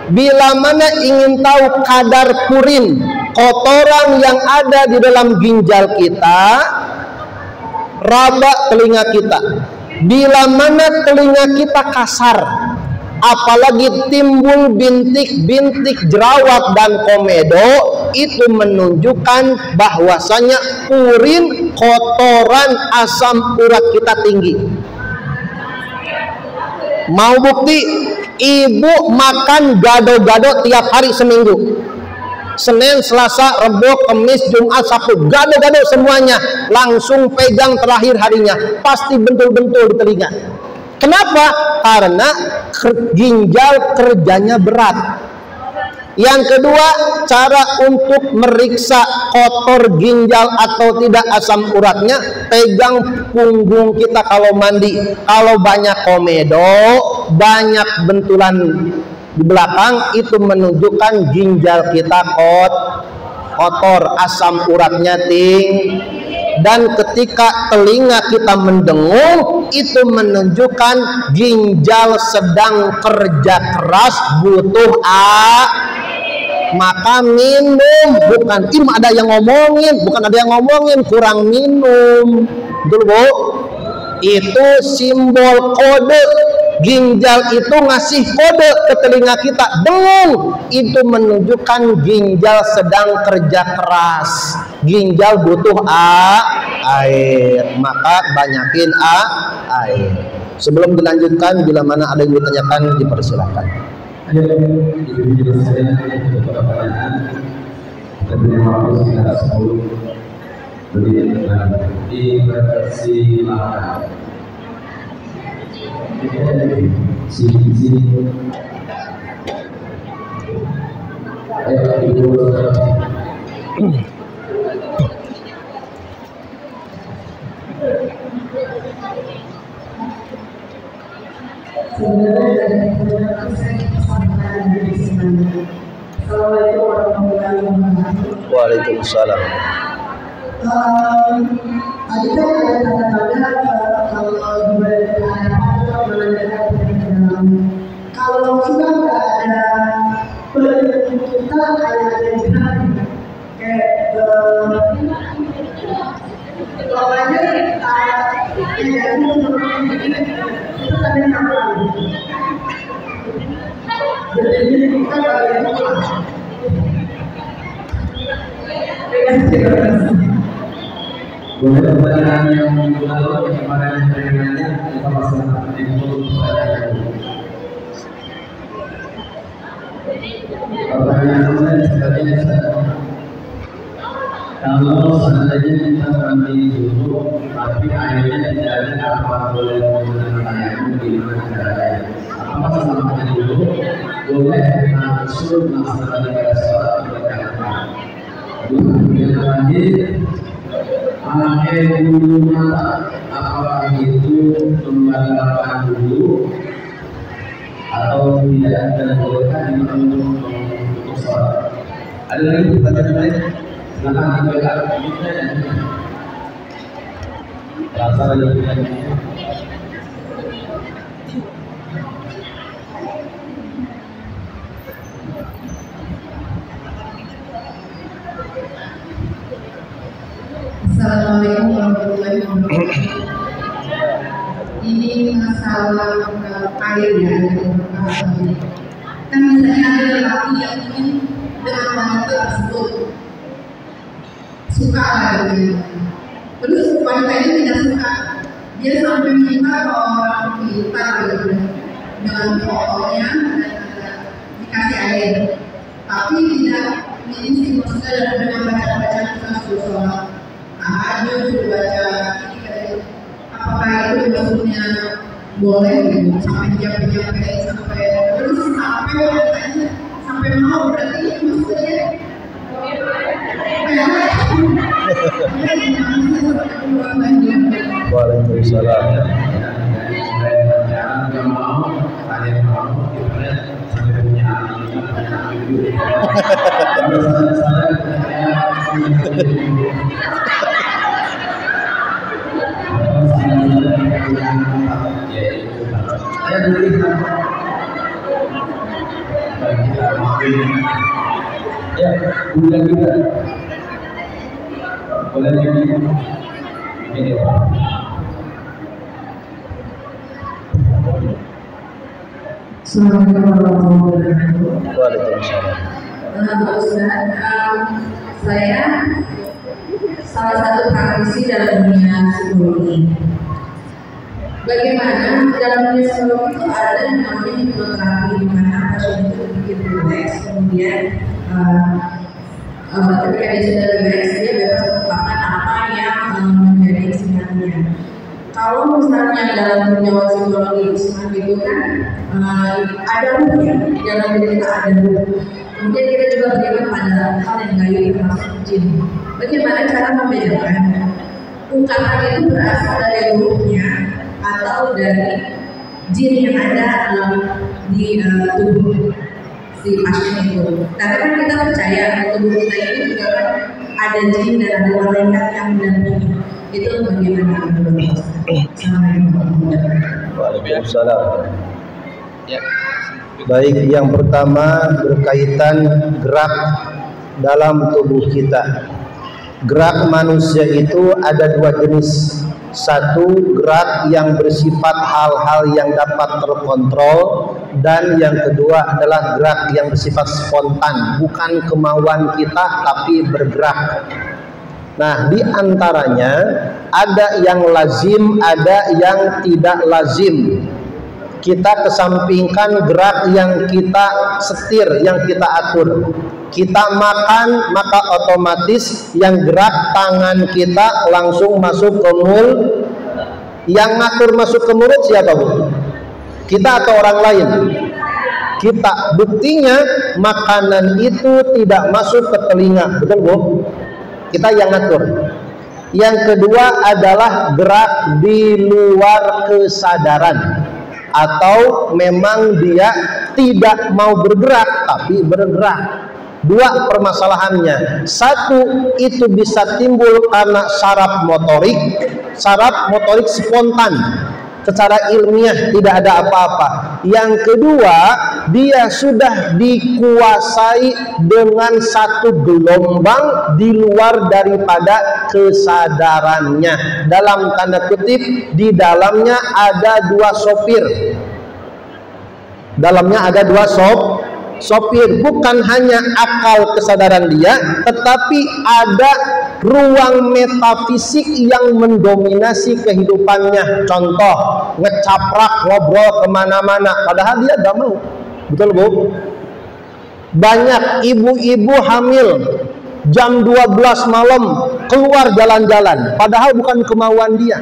Bila mana ingin tahu kadar purin, kotoran yang ada di dalam ginjal kita, raba telinga kita. Bila mana telinga kita kasar, apalagi timbul bintik-bintik jerawat dan komedo, itu menunjukkan bahwasanya purin, kotoran, asam urat kita tinggi. Mau bukti? Ibu makan gado-gado tiap hari seminggu. Senin, Selasa, Rebo, Kamis, Jumat, Sabtu, gado-gado semuanya, langsung pegang terakhir harinya, pasti bentul-bentul di telinga. Kenapa? Karena ginjal kerjanya berat. Yang kedua, cara untuk meriksa kotor ginjal atau tidak asam uratnya, pegang punggung kita kalau mandi. Kalau banyak komedo, banyak bentulan di belakang, itu menunjukkan ginjal kita kotor, asam uratnya tinggi. Dan ketika telinga kita mendengung, itu menunjukkan ginjal sedang kerja keras, butuh maka minum. Bukan ada yang ngomongin kurang minum. Betul Bu? Itu simbol kode. Ginjal itu ngasih kode ke telinga kita, dengung. Itu menunjukkan ginjal sedang kerja keras, ginjal butuh air, maka banyakin air. Sebelum dilanjutkan, bila mana ada yang ditanyakan, dipersilakan. Ayo, ibu-ibu saya beberapa pertanyaan. Kita punya waktu sekitar 10 menit di versi lawan. Sini. Ayo, ibu. Assalamualaikum warahmatullahi wabarakatuh. Waalaikumsalam. Tadi kan ada tanda-tanda kalau kalau sudah nggak ada penuntutan kayak pokoknya itu tadi apa? Jadi kita boleh pertanyaan yang minggu lalu kemarin pertanyaannya kita laksanakan itu pertanyaan. Pertanyaan saya sebenarnya kalau seandainya kita mandi dulu tapi airnya tidak ada, apa boleh menggunakan airnya gimana caranya? Apa selamanya dulu boleh langsung melaksanakan ibadah sholat berjamaah. Kemudian lanjut pakai bulu mata, apakah itu membatalkan dulu atau tidak, dan bolehkah untuk sholat? Ada lagi pertanyaan lain? Silakan dibaca. Rasa lagi. Assalamualaikum warahmatullahi wabarakatuh. Ini masalah air ya, kan misalnya ada lelaki yang ingin dengan wanita tersebut suka gitu, terus wanita ini tidak suka, dia sampai minta ke orang kita gitu dengan fotonya dan dikasih air, tapi tidak ini maksudnya dengan baca sholat. Dia sudah baca ini, apakah itu maksudnya boleh gitu, sampai jam-jam sampai terus sampai mau, berarti maksudnya Waalaikumsalam. Ya, bulan kita boleh jadi ini Pak. Assalamualaikum warahmatullahi wabarakatuh. Waalaikumsalam. Pak Ustaz, saya salah satu praktisi dalam dunia psikologi. Bagaimana dalam dunia psikologi itu ada yang namanya hipnoterapi, di mana pasien itu bikin relax, kemudian ketika dia sudah beres, dia bebas melakukan apa yang menjadi keinginannya. Kalau misalnya dalam dunia psikologi itu kan ada ruhnya, di dalam diri kita ada ruh. Kemudian kita juga beriman pada hal yang gaib termasuk jin. Bagaimana cara membedakan ungkapan itu berasal dari ruhnya atau dari jin yang ada di tubuh si pasien itu? Karena kan kita percaya tubuh kita ini juga kan ada jin dan ada malaikat yang mendampingi. Itu bagaimana menurut Waalaikumsalam. Ya. Baik, yang pertama berkaitan gerak dalam tubuh kita. Gerak manusia itu ada dua jenis. Satu, gerak yang bersifat hal-hal yang dapat terkontrol, dan yang kedua adalah gerak yang bersifat spontan, bukan kemauan kita tapi bergerak. Nah, di antaranya ada yang lazim, ada yang tidak lazim. Kita kesampingkan gerak yang kita setir, yang kita atur. Kita makan, maka otomatis yang gerak tangan kita langsung masuk ke mulut. Yang ngatur masuk ke mulut siapa, Bu? Kita atau orang lain? Kita. Buktinya makanan itu tidak masuk ke telinga, betul, Bu? Kita yang ngatur. Yang kedua adalah gerak di luar kesadaran, atau memang dia tidak mau bergerak tapi bergerak. Dua permasalahannya. Satu, itu bisa timbul karena saraf motorik spontan, secara ilmiah tidak ada apa-apa. Yang kedua, dia sudah dikuasai dengan satu gelombang di luar daripada kesadarannya. Dalam tanda kutip, di dalamnya ada dua sopir. Dalamnya ada dua sopir, bukan hanya akal kesadaran dia, tetapi ada ruang metafisik yang mendominasi kehidupannya. Contoh, ngecaprak, ngobrol kemana-mana, padahal dia gak mau. Betul, Bu? Banyak ibu-ibu hamil jam 12 malam keluar jalan-jalan, padahal bukan kemauan dia.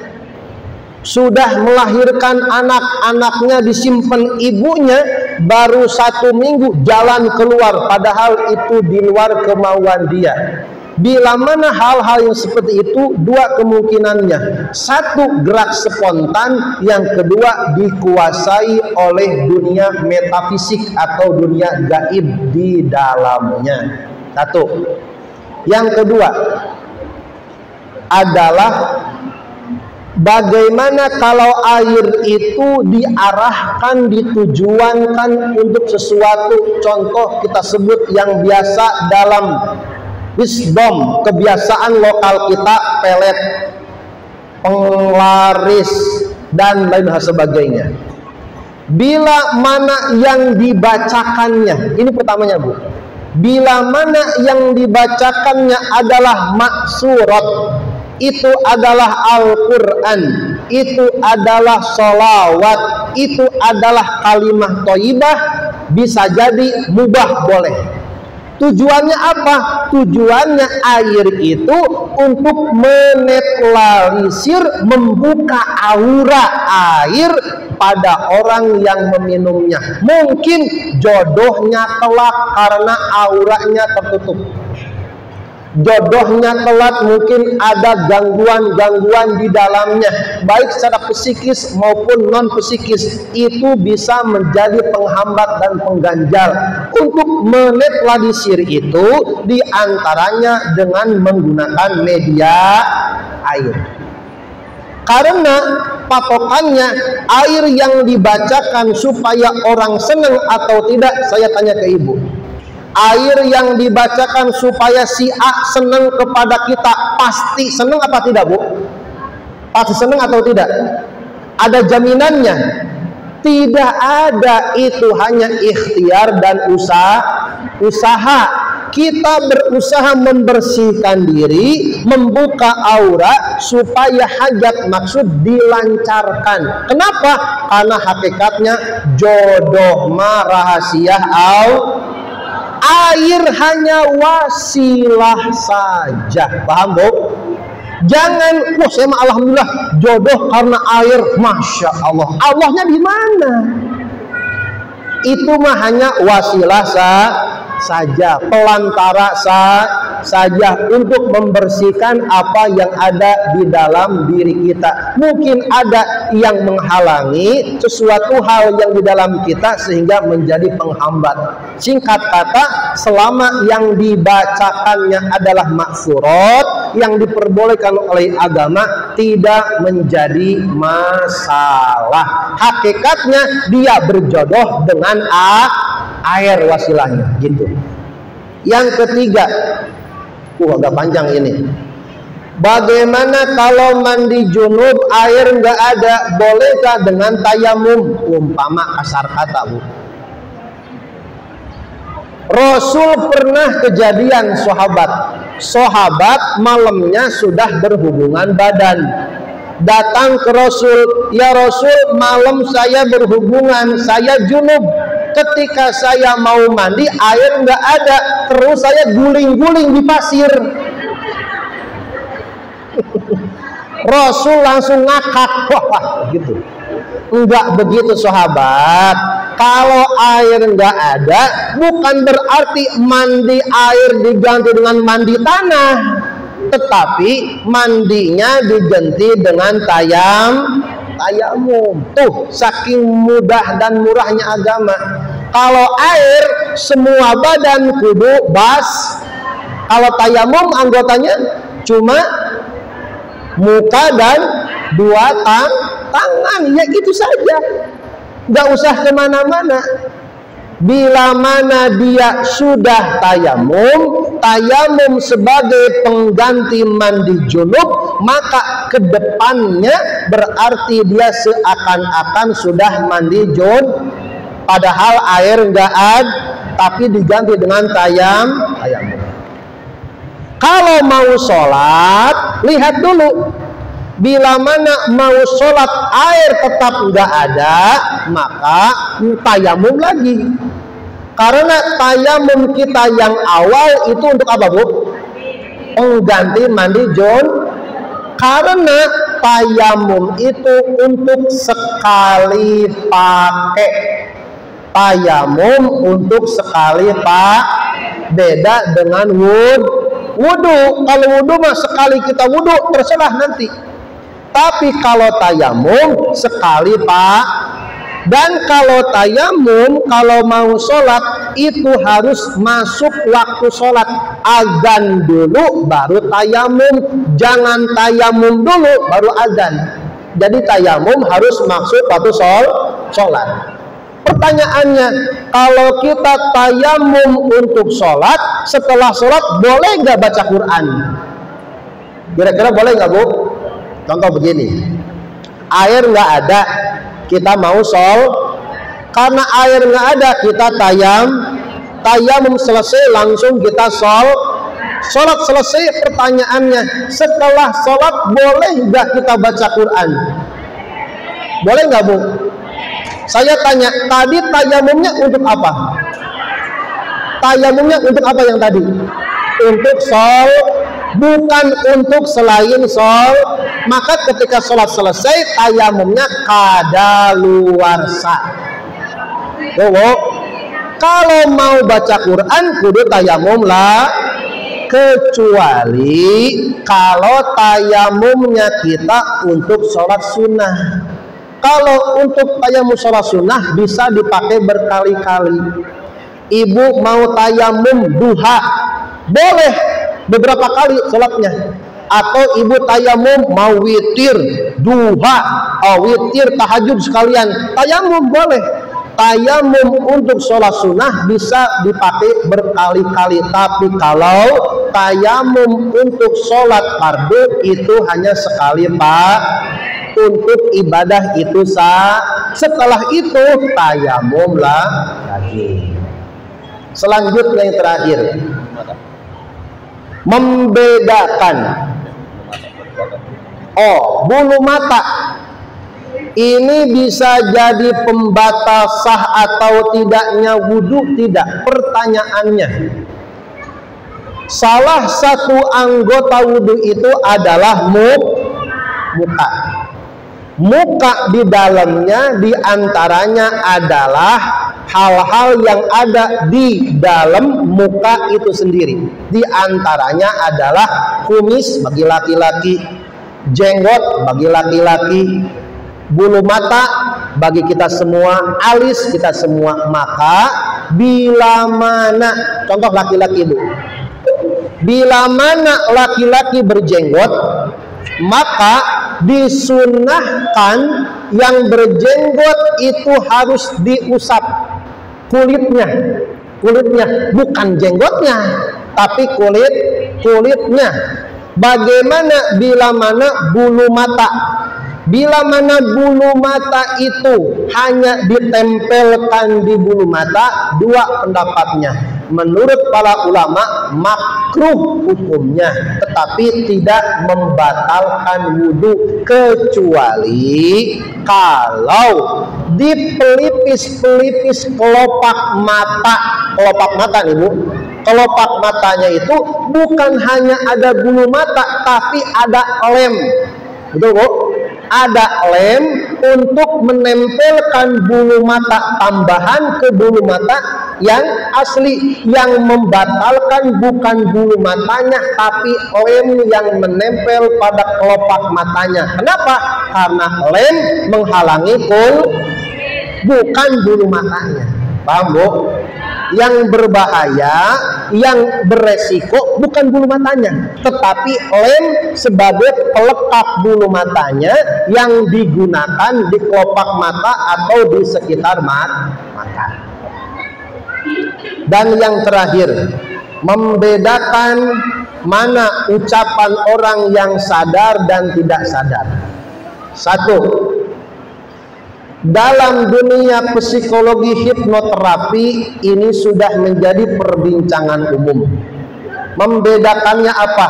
Sudah melahirkan anak-anaknya disimpan ibunya, baru 1 minggu jalan keluar, padahal itu di luar kemauan dia. Bila mana hal-hal yang seperti itu, dua kemungkinannya. Satu, gerak spontan. Yang kedua, dikuasai oleh dunia metafisik atau dunia gaib di dalamnya. Satu. Yang kedua adalah bagaimana kalau air itu diarahkan, ditujuankan untuk sesuatu. Contoh kita sebut yang biasa dalam wisdom, kebiasaan lokal kita, pelet, penglaris, dan lain hal sebagainya. Bila mana yang dibacakannya, ini pertamanya, Bu. Bila mana yang dibacakannya adalah maksurat, itu adalah Al-Quran, itu adalah sholawat, itu adalah kalimah thayyibah, bisa jadi mubah, boleh. Tujuannya apa? Tujuannya air itu untuk menetralisir, membuka aura air pada orang yang meminumnya. Mungkin jodohnya telak karena auranya tertutup. Jodohnya telat, mungkin ada gangguan-gangguan di dalamnya, baik secara psikis maupun non psikis. Itu bisa menjadi penghambat dan pengganjal. Untuk menetralisir itu diantaranya dengan menggunakan media air. Karena patokannya air yang dibacakan supaya orang senang atau tidak, saya tanya ke Ibu. Air yang dibacakan supaya si A senang kepada kita, pasti senang apa tidak, Bu? Pasti senang atau tidak? Ada jaminannya? Tidak ada, itu hanya ikhtiar dan usaha. Kita berusaha membersihkan diri, membuka aura supaya hajat maksud dilancarkan. Kenapa? Karena hakikatnya jodoh mah rahasia air hanya wasilah saja. Paham, Bu? Jangan, wah saya mah alhamdulillah jodoh karena air, masya Allah. Allahnya di mana? Itu mah hanya wasilah saja, pelantara saja untuk membersihkan apa yang ada di dalam diri kita. Mungkin ada yang menghalangi sesuatu hal yang di dalam kita sehingga menjadi penghambat. Singkat kata, selama yang dibacakannya adalah maksurat, yang diperbolehkan oleh agama, tidak menjadi masalah. Hakikatnya dia berjodoh dengan air wasilahnya, gitu. Yang ketiga, agak panjang ini. Bagaimana kalau mandi junub air nggak ada, bolehkah dengan tayamum? Umpama kasar kata, Bu. Rasul pernah kejadian sahabat malamnya sudah berhubungan badan. Datang ke Rasul, ya Rasul, malam saya berhubungan, saya junub. Ketika saya mau mandi, air nggak ada, terus saya guling-guling di pasir. Rasul langsung ngakak, wah gitu. Enggak begitu sahabat. Kalau air nggak ada, bukan berarti mandi air diganti dengan mandi tanah, tetapi mandinya diganti dengan tayamum. Tuh, saking mudah dan murahnya agama. Kalau air semua badan kudu bas. Kalau tayamum anggotanya cuma muka dan dua tangan. Ya itu saja, nggak usah kemana-mana. Bila mana dia sudah tayamum sebagai pengganti mandi junub, maka kedepannya berarti dia seakan-akan sudah mandi junub, padahal air nggak ada, tapi diganti dengan tayamum. Kalau mau sholat, lihat dulu. Bila mana mau sholat air tetap nggak ada, maka tayamum lagi. Karena tayamum kita yang awal itu untuk apa, Bu? Pengganti mandi junub. Karena tayamum itu untuk sekali pakai. Tayamum untuk sekali beda dengan wudhu. Kalau wudhu mah sekali kita wudhu terserah nanti. Tapi kalau tayamum sekali dan kalau tayamum kalau mau sholat itu harus masuk waktu sholat. Azan dulu baru tayamum, jangan tayamum dulu baru azan. Jadi tayamum harus masuk waktu sholat. Pertanyaannya, kalau kita tayamum untuk sholat, setelah sholat boleh nggak baca Quran? Kira-kira boleh nggak, Bu? Contoh begini, air nggak ada, kita mau karena air nggak ada, kita tayamum selesai langsung kita sholat selesai. Pertanyaannya, setelah sholat boleh nggak kita baca Quran? Boleh nggak, Bu? Saya tanya, tadi tayamumnya untuk apa? Tayamumnya untuk apa yang tadi? Untuk bukan untuk selain Maka ketika sholat selesai, tayamumnya kadaluarsa. Kalau mau baca Quran, kudu tayamum lah. Kecuali kalau tayamumnya kita untuk sholat sunnah. Kalau untuk tayamum sholat sunnah bisa dipakai berkali-kali. Ibu mau tayamum duha, boleh beberapa kali sholatnya. Atau ibu tayamum mau witir duha, witir tahajud sekalian, tayamum boleh. Tayamum untuk sholat sunnah bisa dipakai berkali-kali. Tapi kalau tayamum untuk sholat fardu itu hanya sekali, Pak. Untuk ibadah itu setelah itu tayamum lagi. Selanjutnya yang terakhir, membedakan bulu mata Ini bisa jadi pembatal sah atau tidaknya wudhu? Tidak. Pertanyaannya, salah satu anggota wudhu itu adalah muka. Muka di dalamnya diantaranya adalah hal-hal yang ada di dalam muka itu sendiri. Di antaranya adalah kumis bagi laki-laki, jenggot bagi laki-laki, bulu mata bagi kita semua, alis kita semua. Maka bila mana, contoh laki-laki ibu, bila mana laki-laki berjenggot, maka disunahkan yang berjenggot itu harus diusap kulitnya, bukan jenggotnya, tapi kulitnya. Bagaimana bila mana bulu mata? Bila mana bulu mata itu hanya ditempelkan di bulu mata, dua pendapatnya. Menurut para ulama makruh hukumnya, tetapi tidak membatalkan wudhu, kecuali kalau di pelipis-pelipis kelopak mata nih Bu. Kelopak matanya itu bukan hanya ada bulu mata, tapi ada lem. Betul Bu? Ada lem untuk menempelkan bulu mata tambahan ke bulu mata yang asli. Yang membatalkan bukan bulu matanya, tapi lem yang menempel pada kelopak matanya. Kenapa? Karena lem menghalangi bukan bulu matanya. Paham Bu? Yang berbahaya, yang beresiko bukan bulu matanya, tetapi lem sebagai pelekat bulu matanya yang digunakan di kelopak mata atau di sekitar mata. Dan yang terakhir, membedakan mana ucapan orang yang sadar dan tidak sadar. Satu, dalam dunia psikologi hipnoterapi ini sudah menjadi perbincangan umum. Membedakannya apa?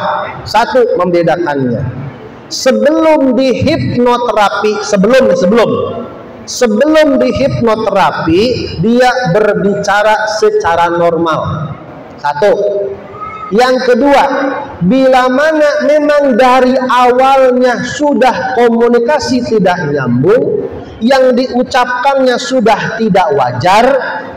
Satu, membedakannya sebelum dihipnoterapi, sebelum dihipnoterapi dia berbicara secara normal. Satu. Yang kedua, bila mana memang dari awalnya sudah komunikasi tidak nyambung, yang diucapkannya sudah tidak wajar,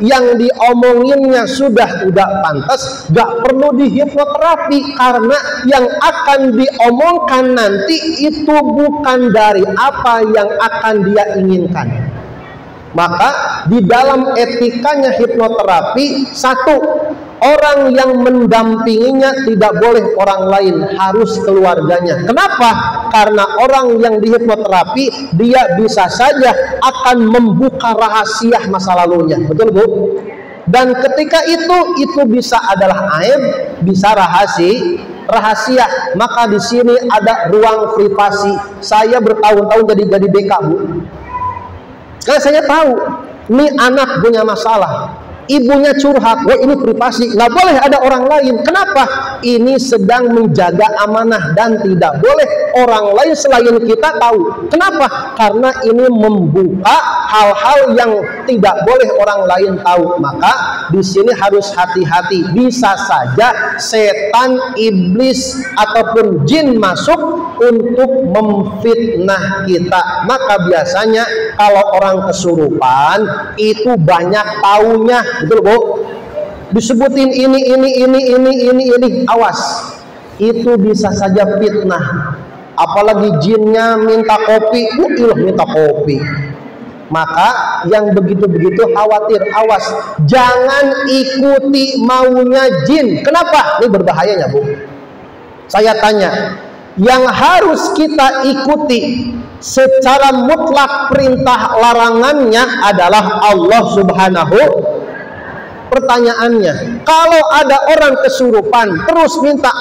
yang diomonginnya sudah tidak pantas, gak perlu dihipnoterapi, karena yang akan diomongkan nanti itu bukan dari apa yang akan dia inginkan. Maka di dalam etikanya hipnoterapi, satu, orang yang mendampinginya tidak boleh orang lain, harus keluarganya. Kenapa? Karena orang yang dihipnoterapi dia bisa saja akan membuka rahasia masa lalunya. Betul Bu? Dan ketika itu bisa adalah aib, bisa rahasia. Maka di sini ada ruang privasi. Saya bertahun-tahun jadi BK Bu. Karena saya tahu ini anak punya masalah, ibunya curhat, wah ini privasi, nggak boleh ada orang lain. Kenapa? Ini sedang menjaga amanah dan tidak boleh orang lain selain kita tahu. Kenapa? Karena ini membuka hal-hal yang tidak boleh orang lain tahu. Maka di sini harus hati-hati. Bisa saja setan, iblis ataupun jin masuk untuk memfitnah kita. Maka biasanya kalau orang kesurupan itu banyak taunya. Betul Bu? Disebutin ini, awas, itu bisa saja fitnah. Apalagi jinnya minta kopi, minta kopi. Maka yang begitu-begitu khawatir, awas, jangan ikuti maunya jin. Kenapa? Ini berbahayanya Bu. Saya tanya, yang harus kita ikuti secara mutlak perintah larangannya adalah Allah Subhanahu. Pertanyaannya, kalau ada orang kesurupan terus minta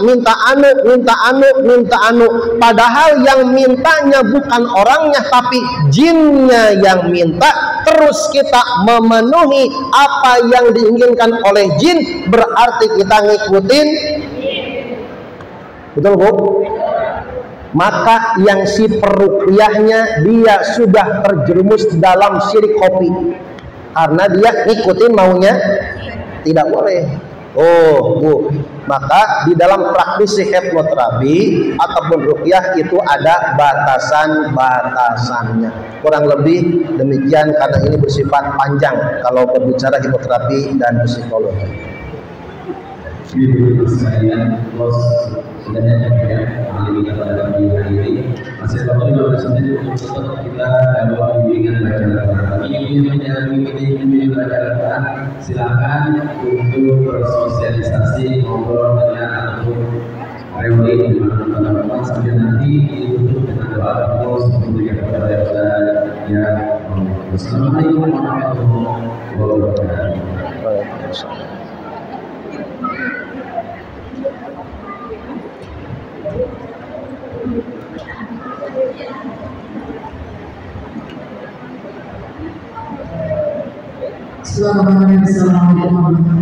anu, padahal yang mintanya bukan orangnya tapi jinnya yang minta, terus kita memenuhi apa yang diinginkan oleh jin, berarti kita ngikutin. Betul Bu? maka yang si peruqyahnya dia sudah terjerumus dalam syirik kopi karena dia ngikutin maunya, tidak boleh. Oh Bu, maka di dalam praktis hipnoterapi ataupun ruqyah itu ada batasan-batasannya. Kurang lebih demikian karena ini bersifat panjang kalau berbicara hipnoterapi dan psikologi. Ibu sekalian, bos sudahnya ya, ahli pada pagi hari ini masih waktu 15 menit untuk kita dalam bimbingan bacaan Al-Quran. Ini bimbingan bacaan Al-Quran, silakan untuk bersosialisasi, ngobrol dengan ataupun reuni di mana-mana sambil nanti ditutup dengan doa terus untuk kepada Ustaz ya. Assalamualaikum warahmatullahi wabarakatuh. Assalamualaikum warahmatullahi wabarakatuh.